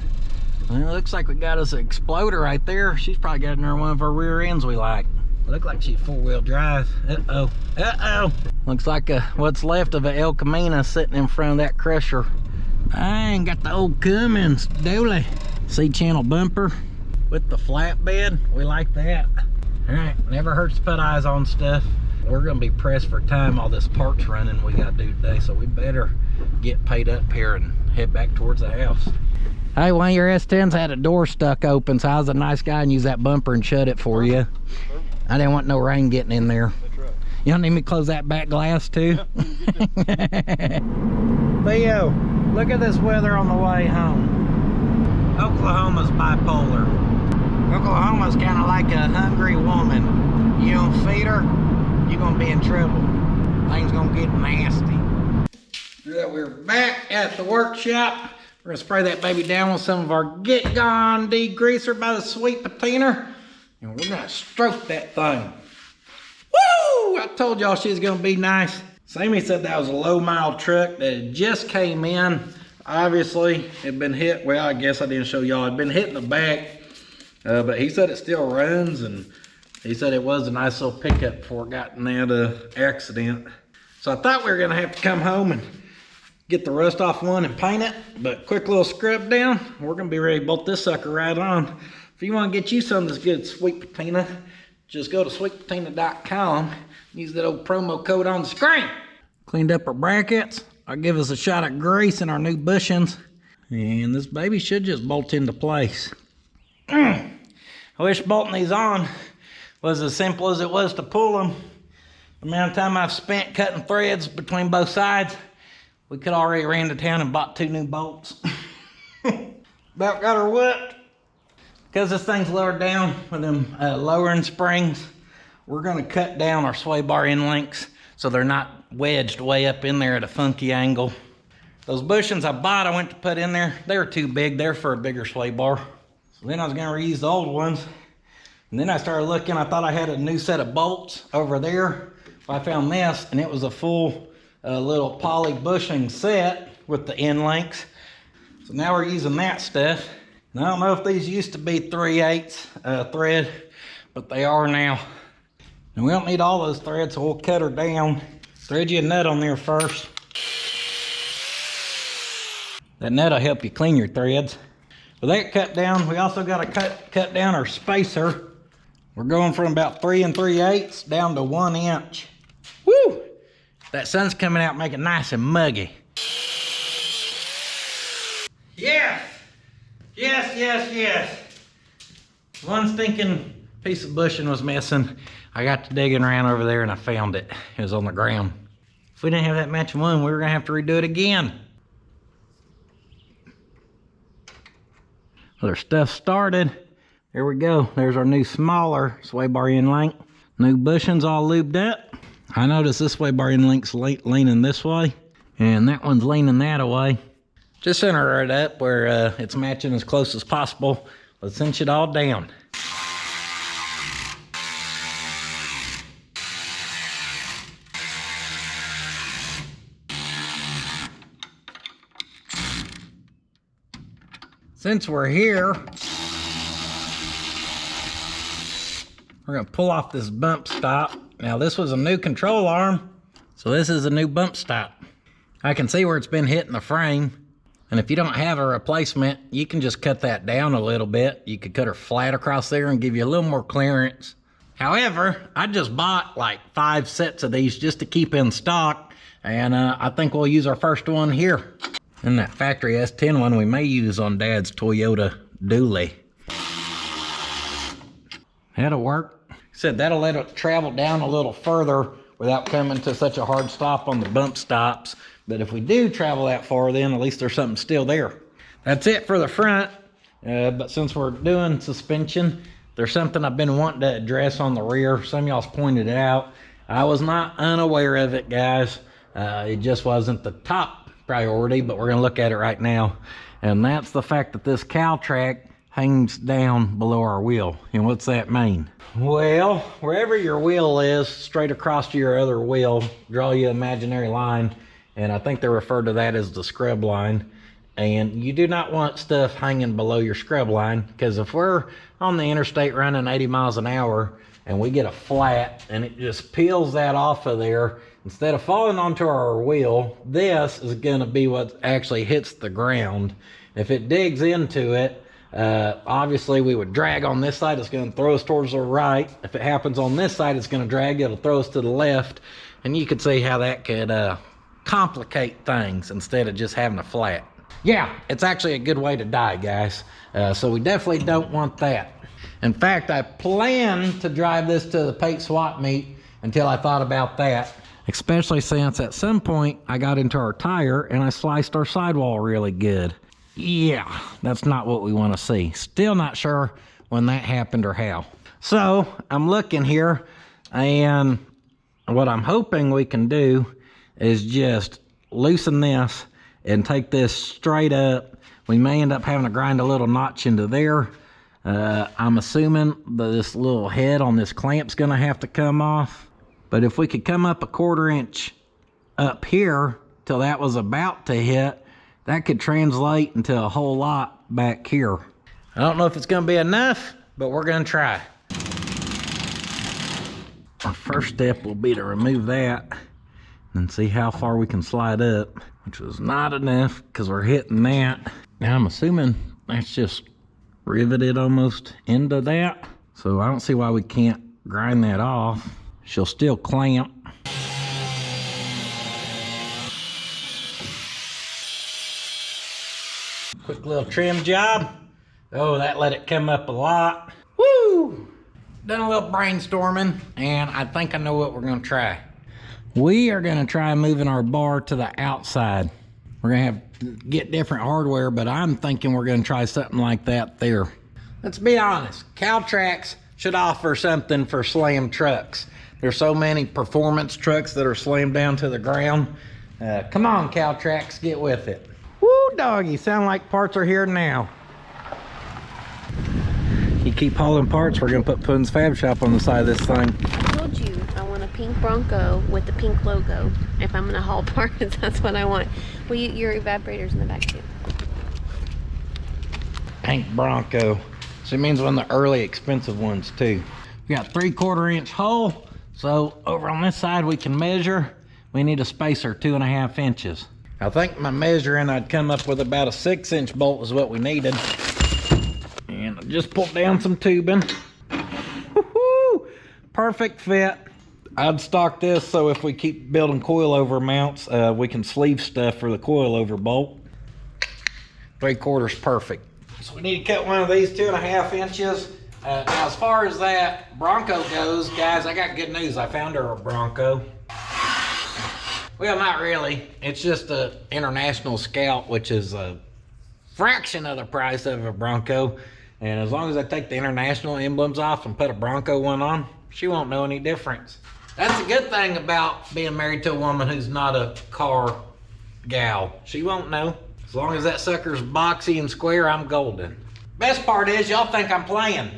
Well, it looks like we got us an exploder right there. She's probably got in there one of our rear ends we like. Look like she's 4-wheel drive. Uh-oh, uh-oh. Looks like what's left of an El Camino sitting in front of that crusher. I ain't got the old Cummins Dolly C-channel bumper with the flatbed. We like that. All right, never hurts to put eyes on stuff. We're gonna be pressed for time, all this parts running we gotta do today, so we better get paid up here and head back towards the house. Hey, one of your S10s had a door stuck open, so I was a nice guy and used that bumper and shut it for you. I didn't want no rain getting in there. That's right. You don't need me to close that back glass too? Yeah. Theo, look at this weather on the way home. Oklahoma's bipolar. Oklahoma's kind of like a hungry woman. You don't feed her, you're gonna be in trouble. Things gonna get nasty. We're back at the workshop. We're gonna spray that baby down with some of our Get Gone degreaser by the Sweet Patina, and we're gonna stroke that thing. Woo! I told y'all she's gonna be nice. Sammy said that was a low mile truck that had just came in. Obviously, it had been hit. Well, I guess I didn't show y'all. It had been hit in the back. But he said it still runs, and he said it was a nice little pickup before it got in that accident. So I thought we were gonna have to come home and get the rust off one and paint it, but quick little scrub down, we're gonna be ready to bolt this sucker right on. If you wanna get you some of this good Sweet Patina, just go to sweetpatina.com, use that old promo code on the screen. Cleaned up our brackets. I'll give us a shot of grease in our new bushings, and this baby should just bolt into place. I wish bolting these on was as simple as it was to pull them. The amount of time I've spent cutting threads between both sides, we could already ran to town and bought 2 new bolts. About got her whipped. Because this thing's lowered down with them lowering springs, we're gonna cut down our sway bar end links so they're not wedged way up in there at a funky angle. Those bushings I bought, I went to put in there, they were too big. They're for a bigger sway bar. So then I was gonna reuse the old ones. And then I started looking, I thought I had a new set of bolts over there. I found this, and it was a full little poly bushing set with the end links. So now we're using that stuff. I don't know if these used to be 3/8 thread, but they are now. And we don't need all those threads, so we'll cut her down. Thread you a nut on there first. That nut will help you clean your threads. With that cut down, we also got to cut down our spacer. We're going from about 3 3/8 down to 1 inch. Woo! That sun's coming out, making it nice and muggy. Yes! Yes, yes, yes. One stinking piece of bushing was missing. I got to digging around over there and I found it. It was on the ground. If we didn't have that matching one, we were gonna have to redo it again. Well, our stuff started. There we go. There's our new smaller sway bar end link. New bushings all lubed up. I noticed this sway bar end link's leaning this way, and that one's leaning that way. Just center it up where it's matching as close as possible. Let's cinch it all down. Since we're here, we're gonna pull off this bump stop. Now this was a new control arm, so this is a new bump stop. I can see where it's been hitting the frame. And if you don't have a replacement, you can just cut that down a little bit. You could cut her flat across there and give you a little more clearance. However, I just bought like 5 sets of these just to keep in stock. And I think we'll use our first one here. And that factory S10 one we may use on Dad's Toyota dually. That'll work. Said that'll let it travel down a little further without coming to such a hard stop on the bump stops. But if we do travel that far, then at least there's something still there. That's it for the front. But since we're doing suspension, there's something I've been wanting to address on the rear. Some of y'all's pointed it out. I was not unaware of it, guys. It just wasn't the top priority, but we're gonna look at it right now. And that's the fact that this cowl track hangs down below our wheel. And what's that mean? Well, wherever your wheel is, straight across to your other wheel, draw you an imaginary line. And I think they refer to that as the scrub line. And you do not want stuff hanging below your scrub line, because if we're on the interstate running 80 miles an hour and we get a flat and it just peels that off of there, instead of falling onto our wheel, this is going to be what actually hits the ground. If it digs into it, obviously we would drag on this side, it's going to throw us towards the right. If it happens on this side, it's going to drag, it'll throw us to the left. And you could see how that could complicate things instead of just having a flat. Yeah, it's actually a good way to die, guys. So we definitely don't want that. In fact, I planned to drive this to the paint swap meet until I thought about that. Especially since at some point I got into our tire and I sliced our sidewall really good. Yeah, that's not what we want to see. Still not sure when that happened or how. So I'm looking here, and what I'm hoping we can do is just loosen this and take this straight up. We may end up having to grind a little notch into there. I'm assuming this little head on this clamp's gonna have to come off. But if we could come up a 1/4 inch up here till that was about to hit, that could translate into a whole lot back here. I don't know if it's gonna be enough, but we're gonna try. Our first step will be to remove that and see how far we can slide up, which was not enough because we're hitting that. Now I'm assuming that's just riveted almost into that. So I don't see why we can't grind that off. She'll still clamp. Quick little trim job. Oh, that let it come up a lot. Woo! Done a little brainstorming, and I think I know what we're gonna try. We are gonna try moving our bar to the outside. We're gonna have to get different hardware, but I'm thinking we're gonna try something like that there. Let's be honest, cowl tracks should offer something for slam trucks. There's so many performance trucks that are slammed down to the ground. Come on, cowl tracks, get with it. Woo, doggy, sound like parts are here now. You keep hauling parts, we're gonna put puddins.fab.shop on the side of this thing. I told you I want a pink Bronco with the pink logo. If I'm gonna haul parts, that's what I want. Well, your evaporator's in the back too. pink Bronco. So it means one of the early expensive ones too. We got 3/4 inch hole. So over on this side we can measure. We need a spacer 2.5 inches. I think my measuring, I'd come up with about a 6-inch bolt is what we needed. And I just pulled down some tubing. Woohoo! Perfect fit. I'd stock this so if we keep building coilover mounts, we can sleeve stuff for the coilover bolt. 3/4 perfect. So we need to cut one of these 2.5 inches. Now as far as that Bronco goes, guys, I got good news. I found her a Bronco. Well, not really. It's just a International Scout, which is a fraction of the price of a Bronco. And as long as I take the International emblems off and put a Bronco one on, she won't know any difference. That's a good thing about being married to a woman who's not a car gal. She won't know. As long as that sucker's boxy and square, I'm golden. Best part is y'all think I'm playing.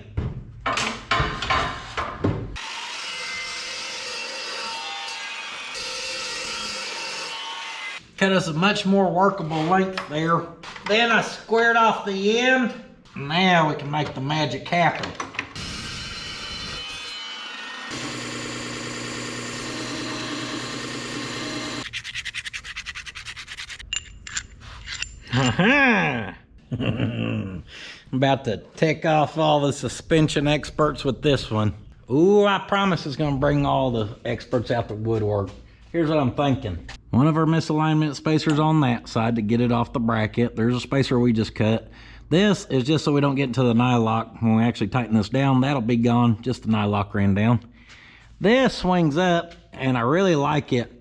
Cut us a much more workable length there. Then I squared off the end. Now we can make the magic happen. I'm about to tick off all the suspension experts with this one. Ooh, I promise it's gonna bring all the experts out the woodwork. Here's what I'm thinking. One of our misalignment spacers on that side to get it off the bracket. There's a spacer we just cut. This is just so we don't get into the nylock. When we actually tighten this down, that'll be gone. Just the nylock ran down. This swings up, and I really like it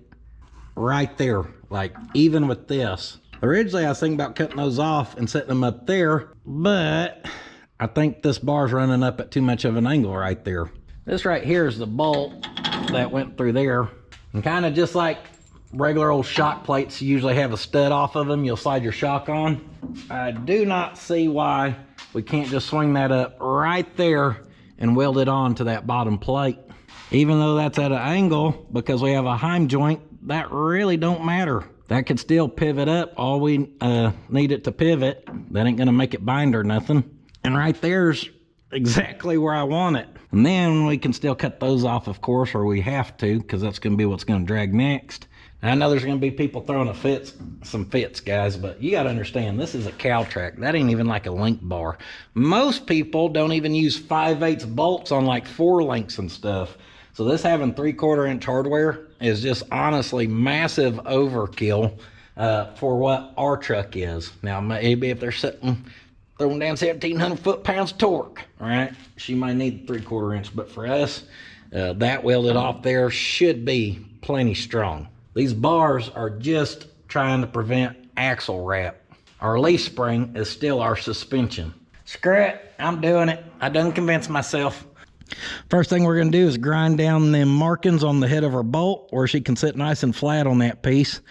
right there, like even with this. Originally, I was thinking about cutting those off and setting them up there, but I think this bar's running up at too much of an angle right there. This right here is the bolt that went through there. And kind of just like regular old shock plates, you usually have a stud off of them, you'll slide your shock on. I do not see why we can't just swing that up right there and weld it on to that bottom plate. Even though that's at an angle, because we have a heim joint, that really don't matter. That could still pivot up. All we need it to pivot. That ain't gonna make it bind or nothing. And right there's exactly where I want it. And then we can still cut those off, of course, or we have to, because that's gonna be what's gonna drag next. I know there's gonna be people throwing some fits, guys, but you gotta understand, this is a cow track. That ain't even like a link bar. Most people don't even use 5/8 bolts on like 4 links and stuff. So this having 3/4 inch hardware is just honestly massive overkill for what our truck is. Now, maybe if they're throwing down 1,700 foot-pounds of torque, all right, she might need 3/4 inch, but for us, that welded off there should be plenty strong. These bars are just trying to prevent axle wrap. Our leaf spring is still our suspension. Screw it, I'm doing it. I done convinced myself. First thing we're gonna do is grind down them markings on the head of our bolt where she can sit nice and flat on that piece.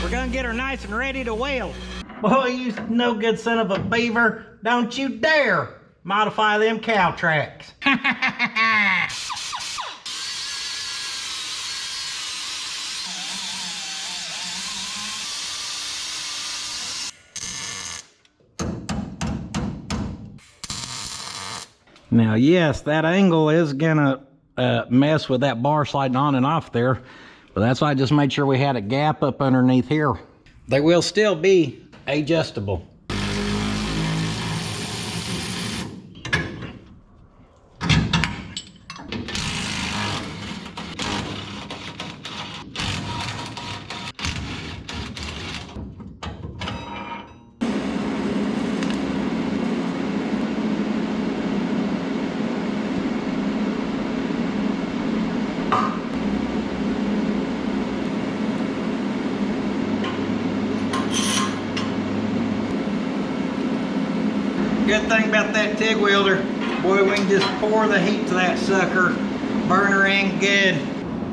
We're gonna get her nice and ready to weld. Boy, you no good son of a beaver, don't you dare modify them cow tracks. Now, yes, that angle is gonna mess with that bar sliding on and off there, but that's why I just made sure we had a gap up underneath here. They will still be adjustable. Good thing about that TIG welder, boy, we can just pour the heat to that sucker, burn her in good.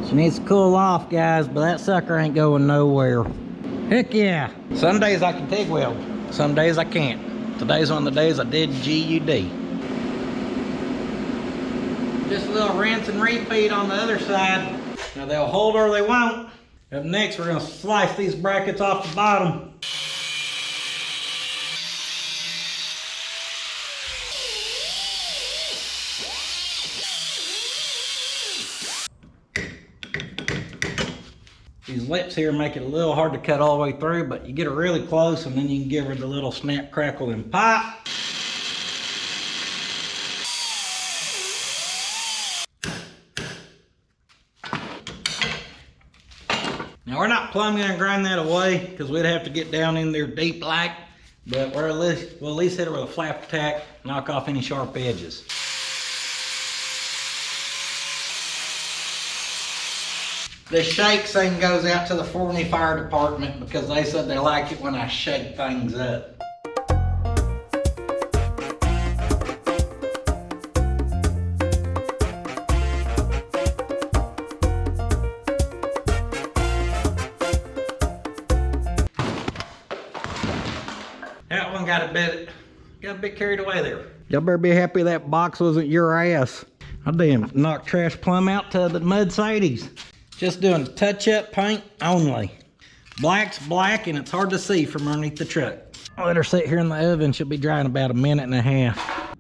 She needs to cool off, guys, but that sucker ain't going nowhere. Heck yeah. Some days I can TIG weld, some days I can't. Today's one of the days I did GUD. Just a little rinse and repeat on the other side. Now they'll hold or they won't. Up next, we're gonna slice these brackets off the bottom. These lips here make it a little hard to cut all the way through, but you get it really close and then you can give her the little snap, crackle, and pop. Now we're not plumbing and grind that away because we'd have to get down in there deep like, but we'll at least hit it with a flap attack, knock off any sharp edges. The shake thing goes out to the Forney Fire Department because they said they like it when I shake things up. That one got a bit carried away there. Y'all better be happy that box wasn't your ass. I damn knocked trash plumb out to the mud Sadies. Just doing touch-up paint only. Black's black and it's hard to see from underneath the truck. I'll let her sit here in the oven. She'll be dry in about a minute and a half.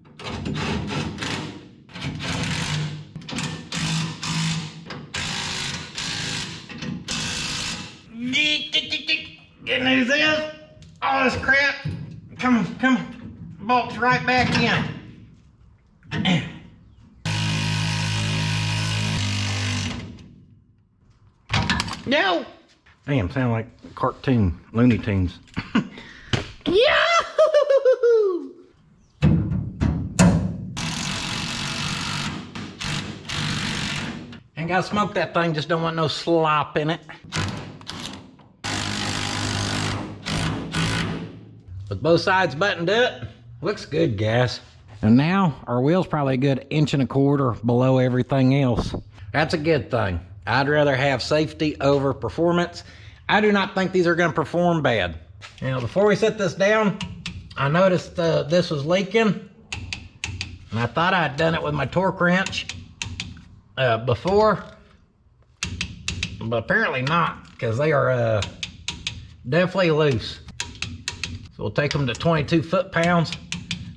Good news is, all this crap, come on, bolts right back in. No! Damn, sound like cartoon, Looney Tunes. Yahoo! Ain't gotta smoke that thing, just don't want no slop in it. With both sides buttoned up, looks good, guys. And now, our wheel's probably a good 1.25 inches below everything else. That's a good thing. I'd rather have safety over performance. I do not think these are going to perform bad. Now, before we set this down, I noticed this was leaking. And I thought I'd done it with my torque wrench before. But apparently not, because they are definitely loose. So we'll take them to 22 foot-pounds,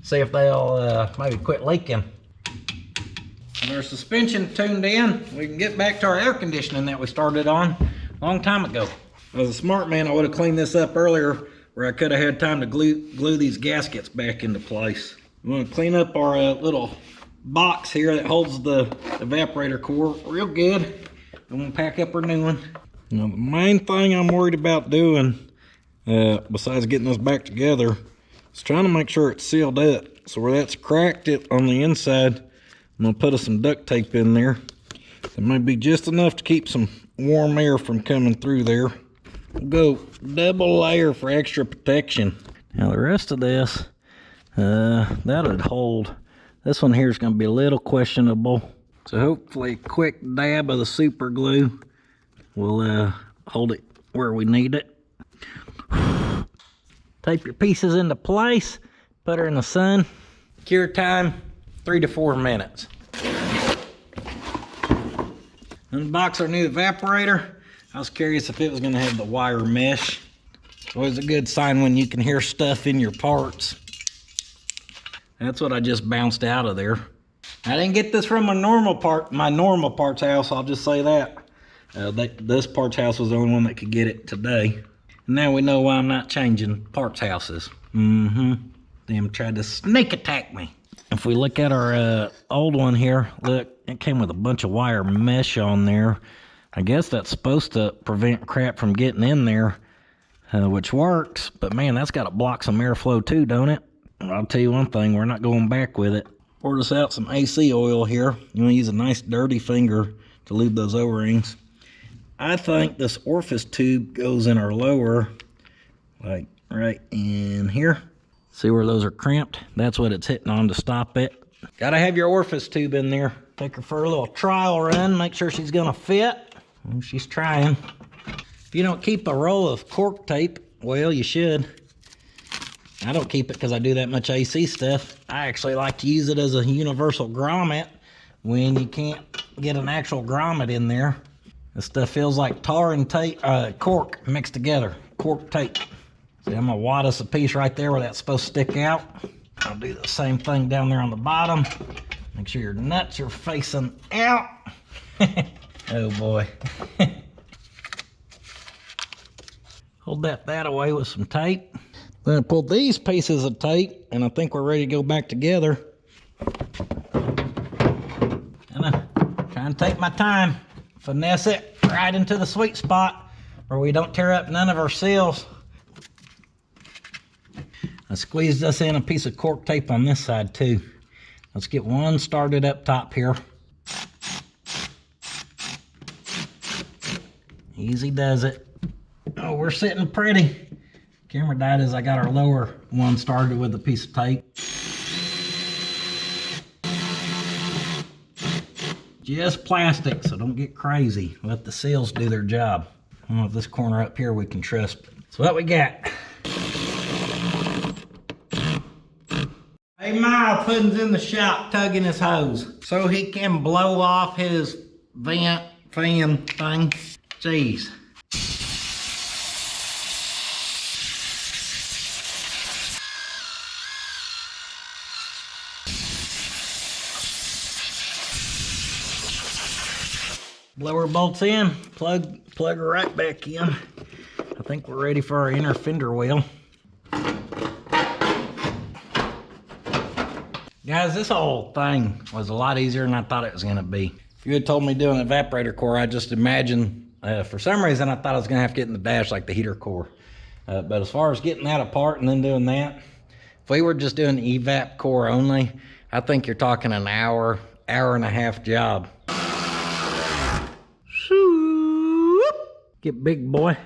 see if they'll maybe quit leaking. With our suspension tuned in, we can get back to our air conditioning that we started on a long time ago. As a smart man, I would have cleaned this up earlier where I could have had time to glue these gaskets back into place. I'm going to clean up our little box here that holds the evaporator core real good. I'm going to pack up our new one. Now, the main thing I'm worried about doing, besides getting this back together, is trying to make sure it's sealed up. So where that's cracked it on the inside, I'm gonna put some duct tape in there. It may be just enough to keep some warm air from coming through there. We'll go double layer for extra protection. Now the rest of this, that'll hold. This one here is gonna be a little questionable. So hopefully a quick dab of the super glue will hold it where we need it. Tape your pieces into place, put her in the sun. Cure time, 3 to 4 minutes. Unbox our new evaporator. I was curious if it was gonna have the wire mesh. It's always a good sign when you can hear stuff in your parts. That's what I just bounced out of there. I didn't get this from my normal parts house, I'll just say that. This parts house was the only one that could get it today. And now we know why I'm not changing parts houses. Them tried to sneak attack me. If we look at our old one here, look, it came with a bunch of wire mesh on there. I guess that's supposed to prevent crap from getting in there, which works. But man, that's got to block some airflow too, don't it? I'll tell you one thing, we're not going back with it. Poured us out some AC oil here. You want to use a nice dirty finger to lube those O-rings. I think this orifice tube goes in our lower, like right in here. See where those are crimped? That's what it's hitting on to stop it. Gotta have your orifice tube in there. Take her for a little trial run, make sure she's gonna fit. Well, she's trying. If you don't keep a roll of cork tape, well, you should. I don't keep it because I do that much AC stuff. I actually like to use it as a universal grommet when you can't get an actual grommet in there. This stuff feels like tar and tape, cork mixed together. Cork tape. See, I'm gonna wad us a piece right there where that's supposed to stick out. I'll do the same thing down there on the bottom. Make sure your nuts are facing out. Oh boy. Hold that away with some tape. Then I pull these pieces of tape, and I think we're ready to go back together. And I'm trying to take my time, finesse it right into the sweet spot where we don't tear up none of our seals. I squeezed us in a piece of cork tape on this side too. Let's get one started up top here. Easy does it. Oh, we're sitting pretty. Camera died as I got our lower one started with a piece of tape. Just plastic, so don't get crazy. Let the seals do their job. I don't know if this corner up here we can trust. So what we got? Hey, Mile Puddin's in the shop tugging his hose so he can blow off his vent fan thing. Jeez. Blower bolts in, plug her right back in. I think we're ready for our inner fender well. Guys, this whole thing was a lot easier than I thought it was gonna be. If you had told me doing an evaporator core, I just imagined, for some reason I thought I was gonna have to get in the dash like the heater core. But as far as getting that apart and then doing that, if we were just doing the evap core only, I think you're talking an hour and a half job. Get big, boy.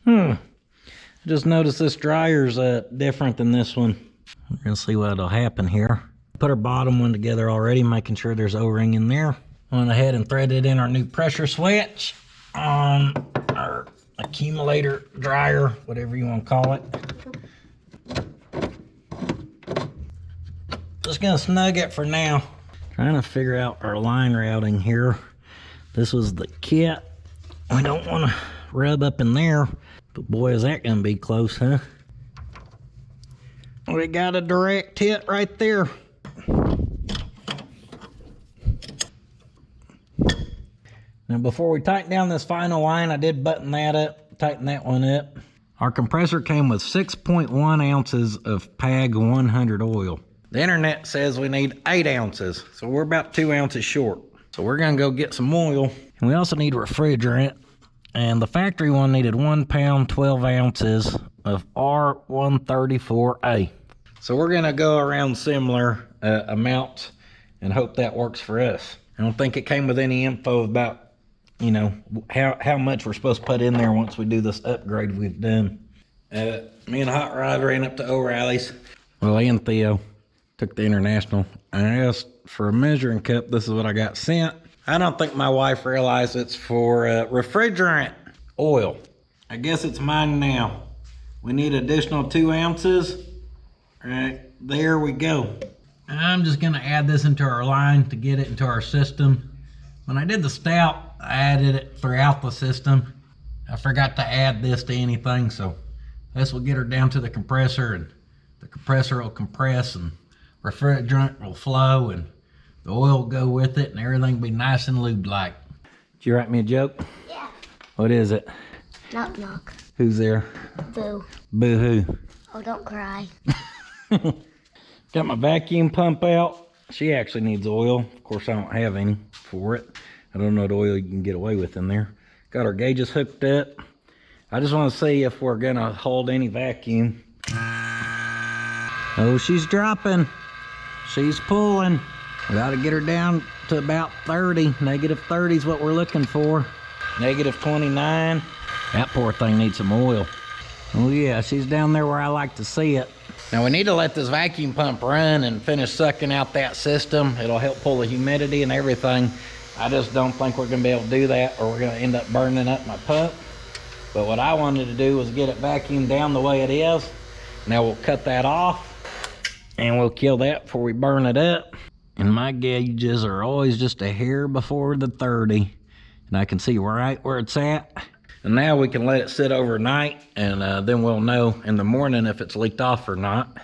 I just noticed this dryer's different than this one. We're gonna see what'll happen here. Put our bottom one together already, making sure there's O-ring in there. Went ahead and threaded in our new pressure switch on our accumulator dryer, whatever you want to call it. Just gonna snug it for now. Trying to figure out our line routing here. This was the kit. We don't want to rub up in there, but boy, is that gonna be close, huh? We got a direct hit right there. Now before we tighten down this final line, I did button that up, tighten that one up. Our compressor came with 6.1 ounces of PAG 100 oil. The internet says we need 8 ounces, so we're about 2 ounces short. So we're gonna go get some oil. And we also need refrigerant. And the factory one needed 1 pound, 12 ounces of R134A. So we're gonna go around similar amounts and hope that works for us. I don't think it came with any info about, you know, how much we're supposed to put in there once we do this upgrade we've done. Me and Hot Rod ran up to O'Reilly's. Well, and Theo took the International. I asked for a measuring cup. This is what I got sent. I don't think my wife realized it's for refrigerant oil. I guess it's mine now. We need additional 2 ounces. Right, there we go. I'm just gonna add this into our line to get it into our system. When I did the stout, I added it throughout the system. I forgot to add this to anything, so this will get her down to the compressor, and the compressor will compress, and refrigerant will flow, and the oil will go with it, and everything will be nice and lubed-like. Did you write me a joke? Yeah. What is it? Knock knock. Who's there? Boo. Boo-hoo. Oh, don't cry. Got my vacuum pump out. She actually needs oil. Of course, I don't have any for it. I don't know what oil you can get away with in there. Got our gauges hooked up. I just want to see if we're gonna hold any vacuum. Oh, she's dropping. She's pulling. We gotta get her down to about 30. Negative 30 is what we're looking for. Negative 29. That poor thing needs some oil. Oh yeah, she's down there where I like to see it. Now we need to let this vacuum pump run and finish sucking out that system. It'll help pull the humidity and everything. I just don't think we're gonna be able to do that, or we're gonna end up burning up my pump. But what I wanted to do was get it vacuumed down the way it is. Now we'll cut that off and we'll kill that before we burn it up. And my gauges are always just a hair before the 30. and I can see right where it's at. And now we can let it sit overnight, and then we'll know in the morning if it's leaked off or not.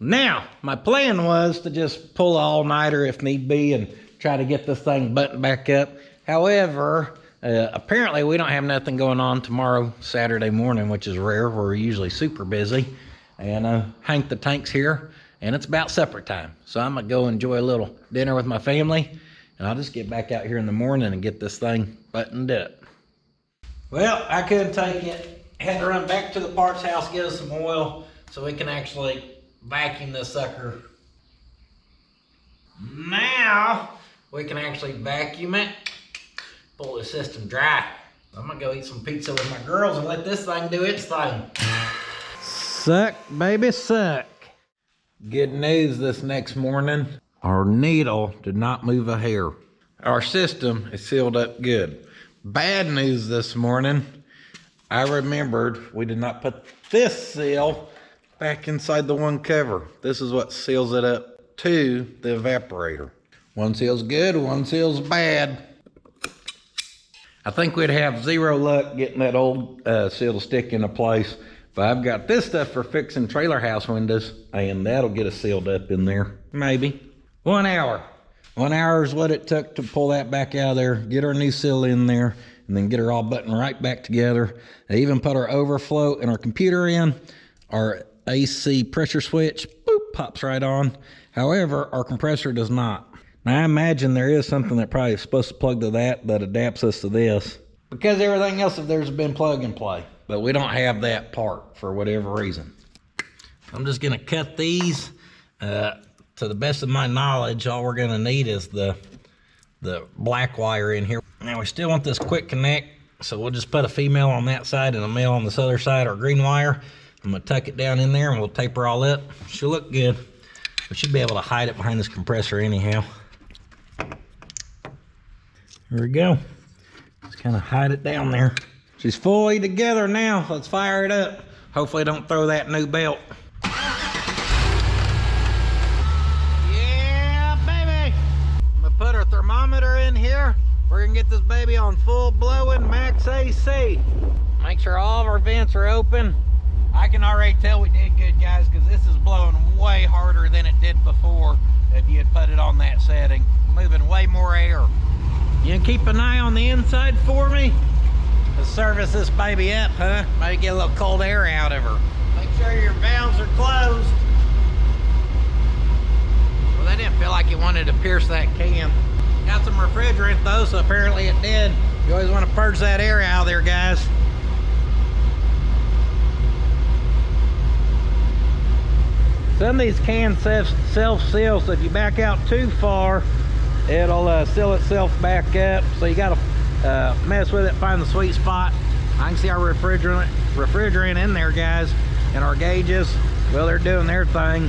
Now, my plan was to just pull an all-nighter if need be and try to get this thing buttoned back up. However, apparently we don't have nothing going on tomorrow, Saturday morning, which is rare. We're usually super busy. And Hank the Tank's here, and it's about supper time. So I'm gonna go enjoy a little dinner with my family, and I'll just get back out here in the morning and get this thing buttoned up. Well, I couldn't take it. Had to run back to the parts house, get us some oil so we can actually vacuum this sucker. Now we can actually vacuum it, pull the system dry. I'm gonna go eat some pizza with my girls and let this thing do its thing. Suck, baby, suck. Good news this next morning. Our needle did not move a hair. Our system is sealed up good. Bad news this morning. I remembered we did not put this seal back inside the one cover. This is what seals it up to the evaporator. One seal's good, one seal's bad. I think we'd have zero luck getting that old seal to stick into place, but I've got this stuff for fixing trailer house windows, and that'll get us sealed up in there, maybe. 1 hour. 1 hour is what it took to pull that back out of there, get our new seal in there, and then get her all buttoned right back together. I even put our overflow and our computer in. Our AC pressure switch, boop, pops right on. However, our compressor does not. Now, I imagine there is something that probably is supposed to plug to that adapts us to this, because everything else of theirs has been plug and play, but we don't have that part for whatever reason. I'm just gonna cut these. To the best of my knowledge, all we're gonna need is the black wire in here. Now, we still want this quick connect, so we'll just put a female on that side and a male on this other side, our green wire. I'm gonna tuck it down in there and we'll tape her all up. She'll look good. We should be able to hide it behind this compressor anyhow. Here we go. Just kind of hide it down there. She's fully together now. Let's fire it up. Hopefully don't throw that new belt. Yeah, baby. I'm gonna put our thermometer in here. We're gonna get this baby on full blowing max AC. Make sure all of our vents are open. I can already tell we did good, guys, because this is blowing way harder than it did before if you had put it on that setting. Moving way more air. You can keep an eye on the inside for me. Let's service this baby up, huh? Maybe get a little cold air out of her. Make sure your valves are closed. Well, that didn't feel like it wanted to pierce that can. Got some refrigerant though, so apparently it did. You always want to purge that air out of there, guys. Some of these cans self-seal, so if you back out too far, it'll seal itself back up. So you gotta mess with it, find the sweet spot. I can see our refrigerant in there, guys, and our gauges. Well, they're doing their thing.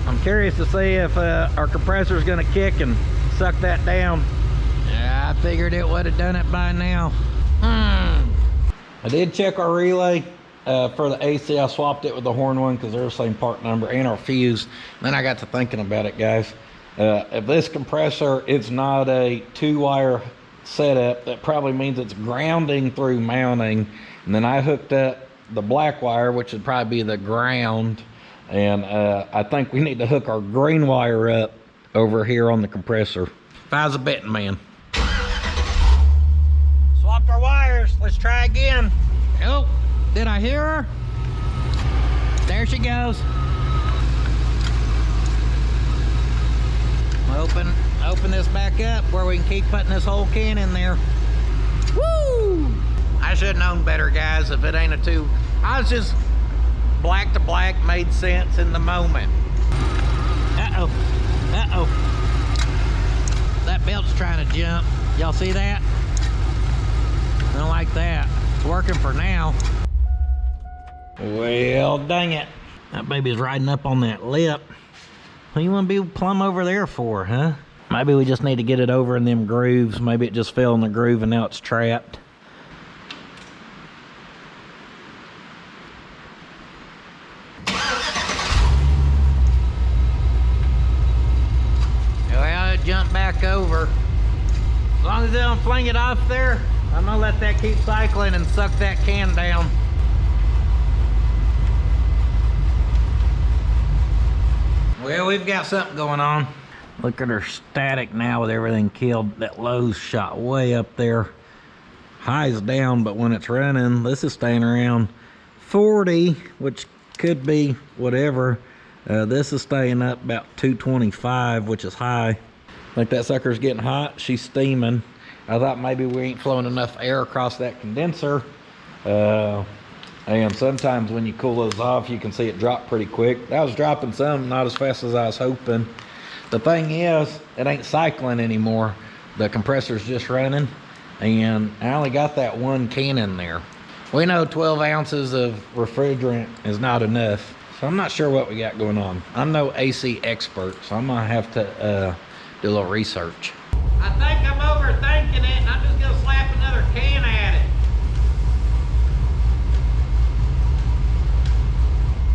I'm curious to see if our compressor is gonna kick and suck that down. Yeah, I figured it would have done it by now. I did check our relay. For the AC, I swapped it with the horn one because they're the same part number, and our fuse. Then I got to thinking about it, guys. If this compressor is not a 2-wire setup, that probably means it's grounding through mounting. And then I hooked up the black wire, which would probably be the ground. And I think we need to hook our green wire up over here on the compressor. If I was a betting man. Swapped our wires. Let's try again. Oh. Did I hear her? There she goes. Open this back up where we can keep putting this whole can in there. Woo! I should have known better, guys, if it ain't a 2. I was just black to black, made sense in the moment. Uh-oh. Uh-oh. That belt's trying to jump. Y'all see that? I don't like that. It's working for now. Well, dang it. That baby's riding up on that lip. What do you want to be plumb over there for, huh? Maybe we just need to get it over in them grooves. Maybe it just fell in the groove and now it's trapped. Well, it jumped back over. As long as they don't fling it off there, I'm gonna let that keep cycling and suck that can down. Well, we've got something going on. Look at her static now with everything killed. That low's shot way up there. High's down, but when it's running, this is staying around 40, which could be whatever. This is staying up about 225, which is high. Like that sucker's getting hot, she's steaming. I thought maybe we ain't flowing enough air across that condenser. And sometimes when you cool those off, you can see it drop pretty quick. That was dropping some, not as fast as I was hoping. The thing is, it ain't cycling anymore. The compressor's just running, and I only got that one can in there. We know 12 ounces of refrigerant is not enough, so I'm not sure what we got going on. I'm no AC expert, so I'm gonna have to do a little research. I think I'm overthinking it, and I'm just gonna slap another can at it.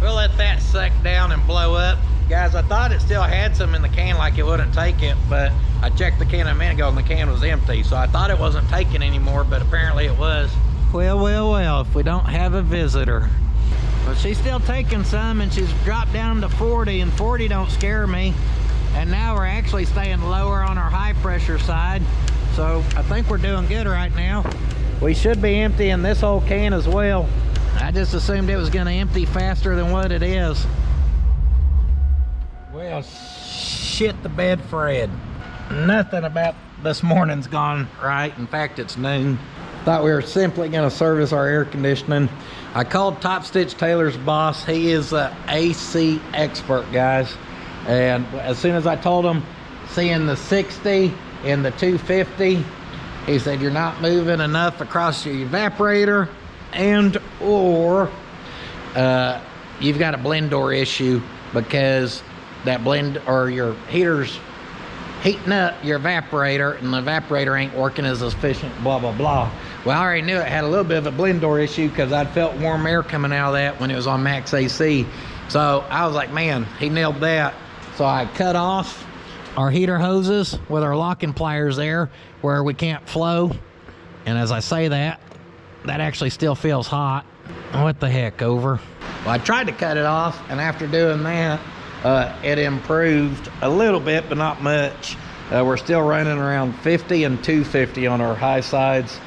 We'll let that suck down and blow up. Guys, I thought it still had some in the can, like it wouldn't take it, but I checked the can a minute ago and the can was empty, so I thought it wasn't taking anymore, but apparently it was. Well, if we don't have a visitor. But she's still taking some, and she's dropped down to 40, and 40 don't scare me. And now we're actually staying lower on our high pressure side, so I think we're doing good right now. We should be emptying this whole can as well. I just assumed it was going to empty faster than what it is. Well, shit the bed, Fred. Nothing about this morning's gone right. In fact, it's noon. Thought we were simply going to service our air conditioning. I called Top Stitch Taylor's boss. He is an AC expert, guys. And as soon as I told him, seeing the 60 and the 250, he said, you're not moving enough across your evaporator, and or you've got a blend door issue, because that blend or your heater's heating up your evaporator, and the evaporator ain't working as efficient, blah blah blah. Well, I already knew it had a little bit of a blend door issue, because I'd felt warm air coming out of that when it was on max AC. So I was like, man, he nailed that. So I cut off our heater hoses with our locking pliers there where we can't flow, and as I say that actually still feels hot. What the heck, over? Well, I tried to cut it off, and after doing that, it improved a little bit, but not much. We're still running around 50 and 250 on our high sides.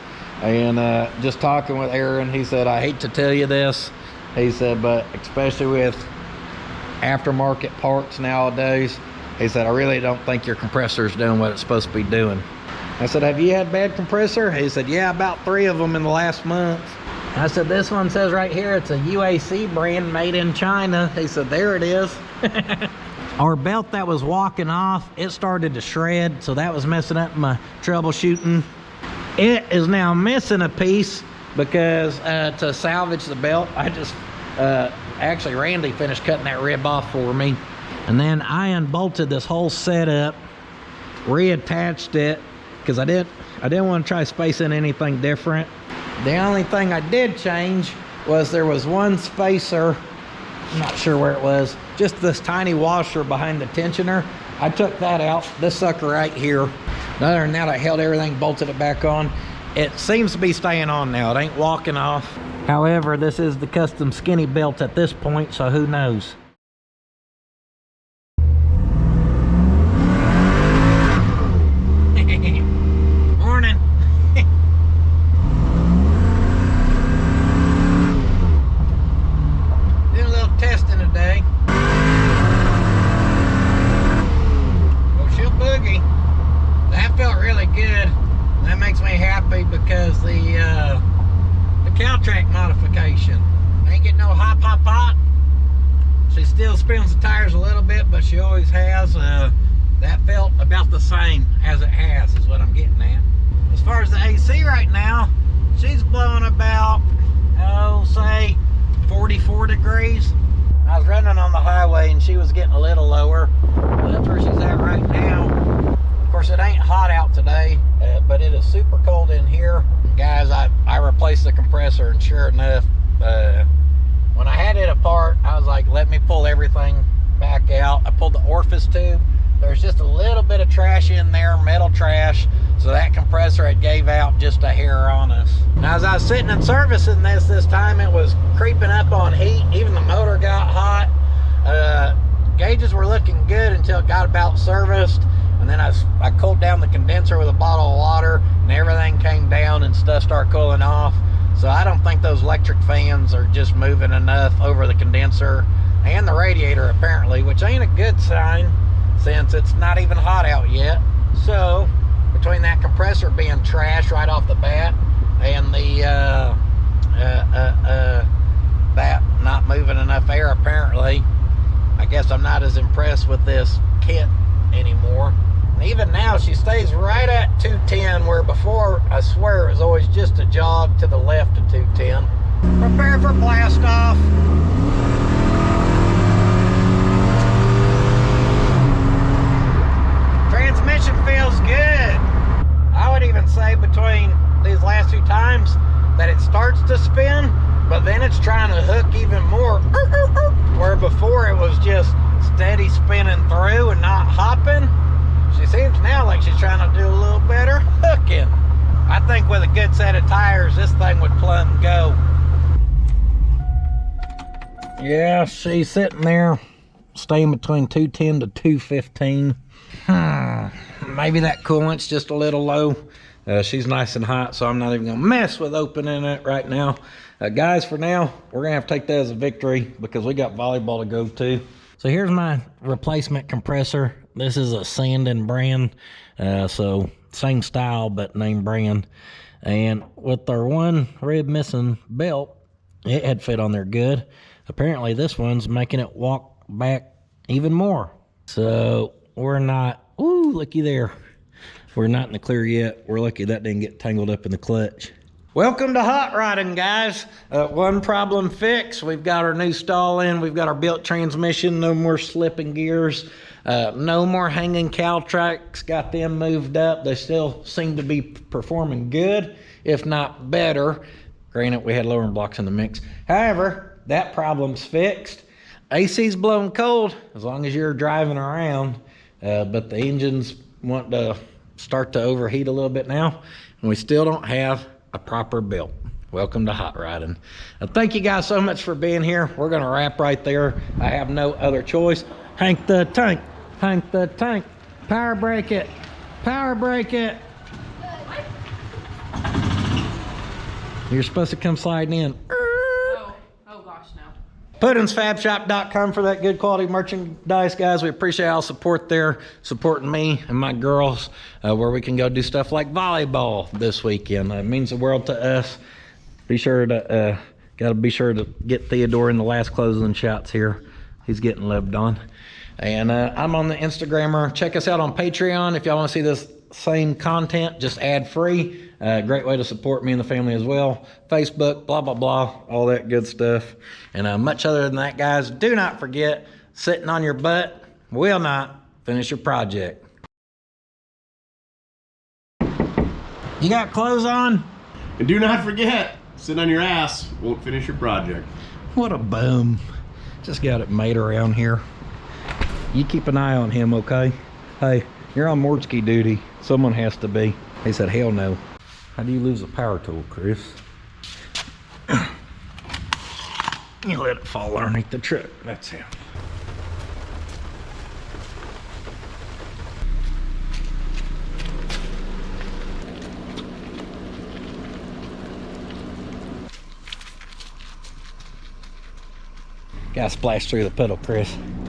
And just talking with Aaron, he said, I hate to tell you this, he said, but especially with aftermarket parts nowadays, he said, I really don't think your compressor's doing what it's supposed to be doing. I said, have you had bad compressor? He said, yeah, about 3 of them in the last month. I said, this one says right here it's a UAC brand made in China. He said, there it is. Our belt that was walking off, it started to shred, so that was messing up my troubleshooting. It is now missing a piece, because to salvage the belt, I just actually Randy finished cutting that rib off for me, and then I unbolted this whole setup, reattached it, because I didn't want to try spacing anything different. The only thing I did change was there was one spacer, I'm not sure where it was, just this tiny washer behind the tensioner. I took that out, this sucker right here. Other than that, I held everything, bolted it back on. It seems to be staying on now, it ain't walking off. However, this is the custom skinny belt at this point, so who knows. Morning. Did a little testing today. Well, she'll boogie. That felt really good. That makes me happy, because the Coolant modification ain't getting no hop hop hop. She still spins the tires a little bit, but she always has. That felt about the same as it has, is what I'm getting at. As far as the AC right now, she's blowing about, say 44 degrees. I was running on the highway and she was getting a little lower. That's where she's at right now. Of course, it ain't hot out today, but it is super cold in here. Guys, I replaced the compressor, and sure enough, when I had it apart, I was like, let me pull everything back out. I pulled the orifice tube. There's just a little bit of trash in there, metal trash. So So that compressor had gave out just a hair on us. Now as I was sitting and servicing this time, it was creeping up on heat. Even the motor got hot. Gauges were looking good until it got about serviced. And then I cooled down the condenser with a bottle of water, and everything came down and stuff started cooling off. So I don't think those electric fans are just moving enough over the condenser and the radiator apparently, which ain't a good sign since it's not even hot out yet. So between that compressor being trash right off the bat and the that not moving enough air apparently, I guess I'm not as impressed with this kit anymore. And even now she stays right at 210, where before I swear it was always just a jog to the left of 210. Prepare for blast off. Transmission feels good. I would even say between these last two times that it starts to spin, but then it's trying to hook even more. Where before it was just steady spinning through and not hopping. She seems now like she's trying to do a little better hooking. I think with a good set of tires, this thing would plumb go. Yeah, she's sitting there, staying between 210 to 215. Maybe that coolant's just a little low. She's nice and hot, so I'm not even gonna mess with opening it right now. Guys, for now, we're gonna have to take that as a victory because we got volleyball to go to. So here's my replacement compressor. This is a Sandin brand, so same style but name brand. And with our one rib missing belt, it had fit on there good. Apparently this one's making it walk back even more. So we're not, ooh, looky there. We're not in the clear yet. We're lucky that didn't get tangled up in the clutch. Welcome to hot rodding, guys. One problem fixed. We've got our new stall in. We've got our built transmission. No more slipping gears. No more hanging cow tracks. Got them moved up. They still seem to be performing good, if not better. Granted, we had lowering blocks in the mix. However, that problem's fixed. AC's blowing cold as long as you're driving around, but the engine's wanting to start to overheat a little bit now, and we still don't have a proper belt. Welcome to hot rodding. Thank you guys so much for being here. We're gonna wrap right there. I have no other choice. Hank the tank, Hank the tank. Power brake it, power brake it. You're supposed to come sliding in. Oh gosh, no. puddins.fab.shop for that good quality merchandise, guys. We appreciate all support there, supporting me and my girls, where we can go do stuff like volleyball this weekend. It means the world to us. Be sure to be sure to get Theodore in the last closing shots here. He's getting lived on. And I'm on the Instagrammer. Check us out on Patreon if y'all want to see this same content, just ad free. Great way to support me and the family as well. Facebook, blah blah blah, all that good stuff. And much other than that, guys, do not forget, sitting on your butt will not finish your project. You got clothes on? And do not forget, sitting on your ass won't finish your project. What a bum. Just got it made around here. You keep an eye on him, okay? Hey, you're on Mordsky duty. Someone has to be. He said, hell no. How do you lose a power tool, Chris? You let it fall underneath the truck. That's him. Gotta splash through the puddle, Chris.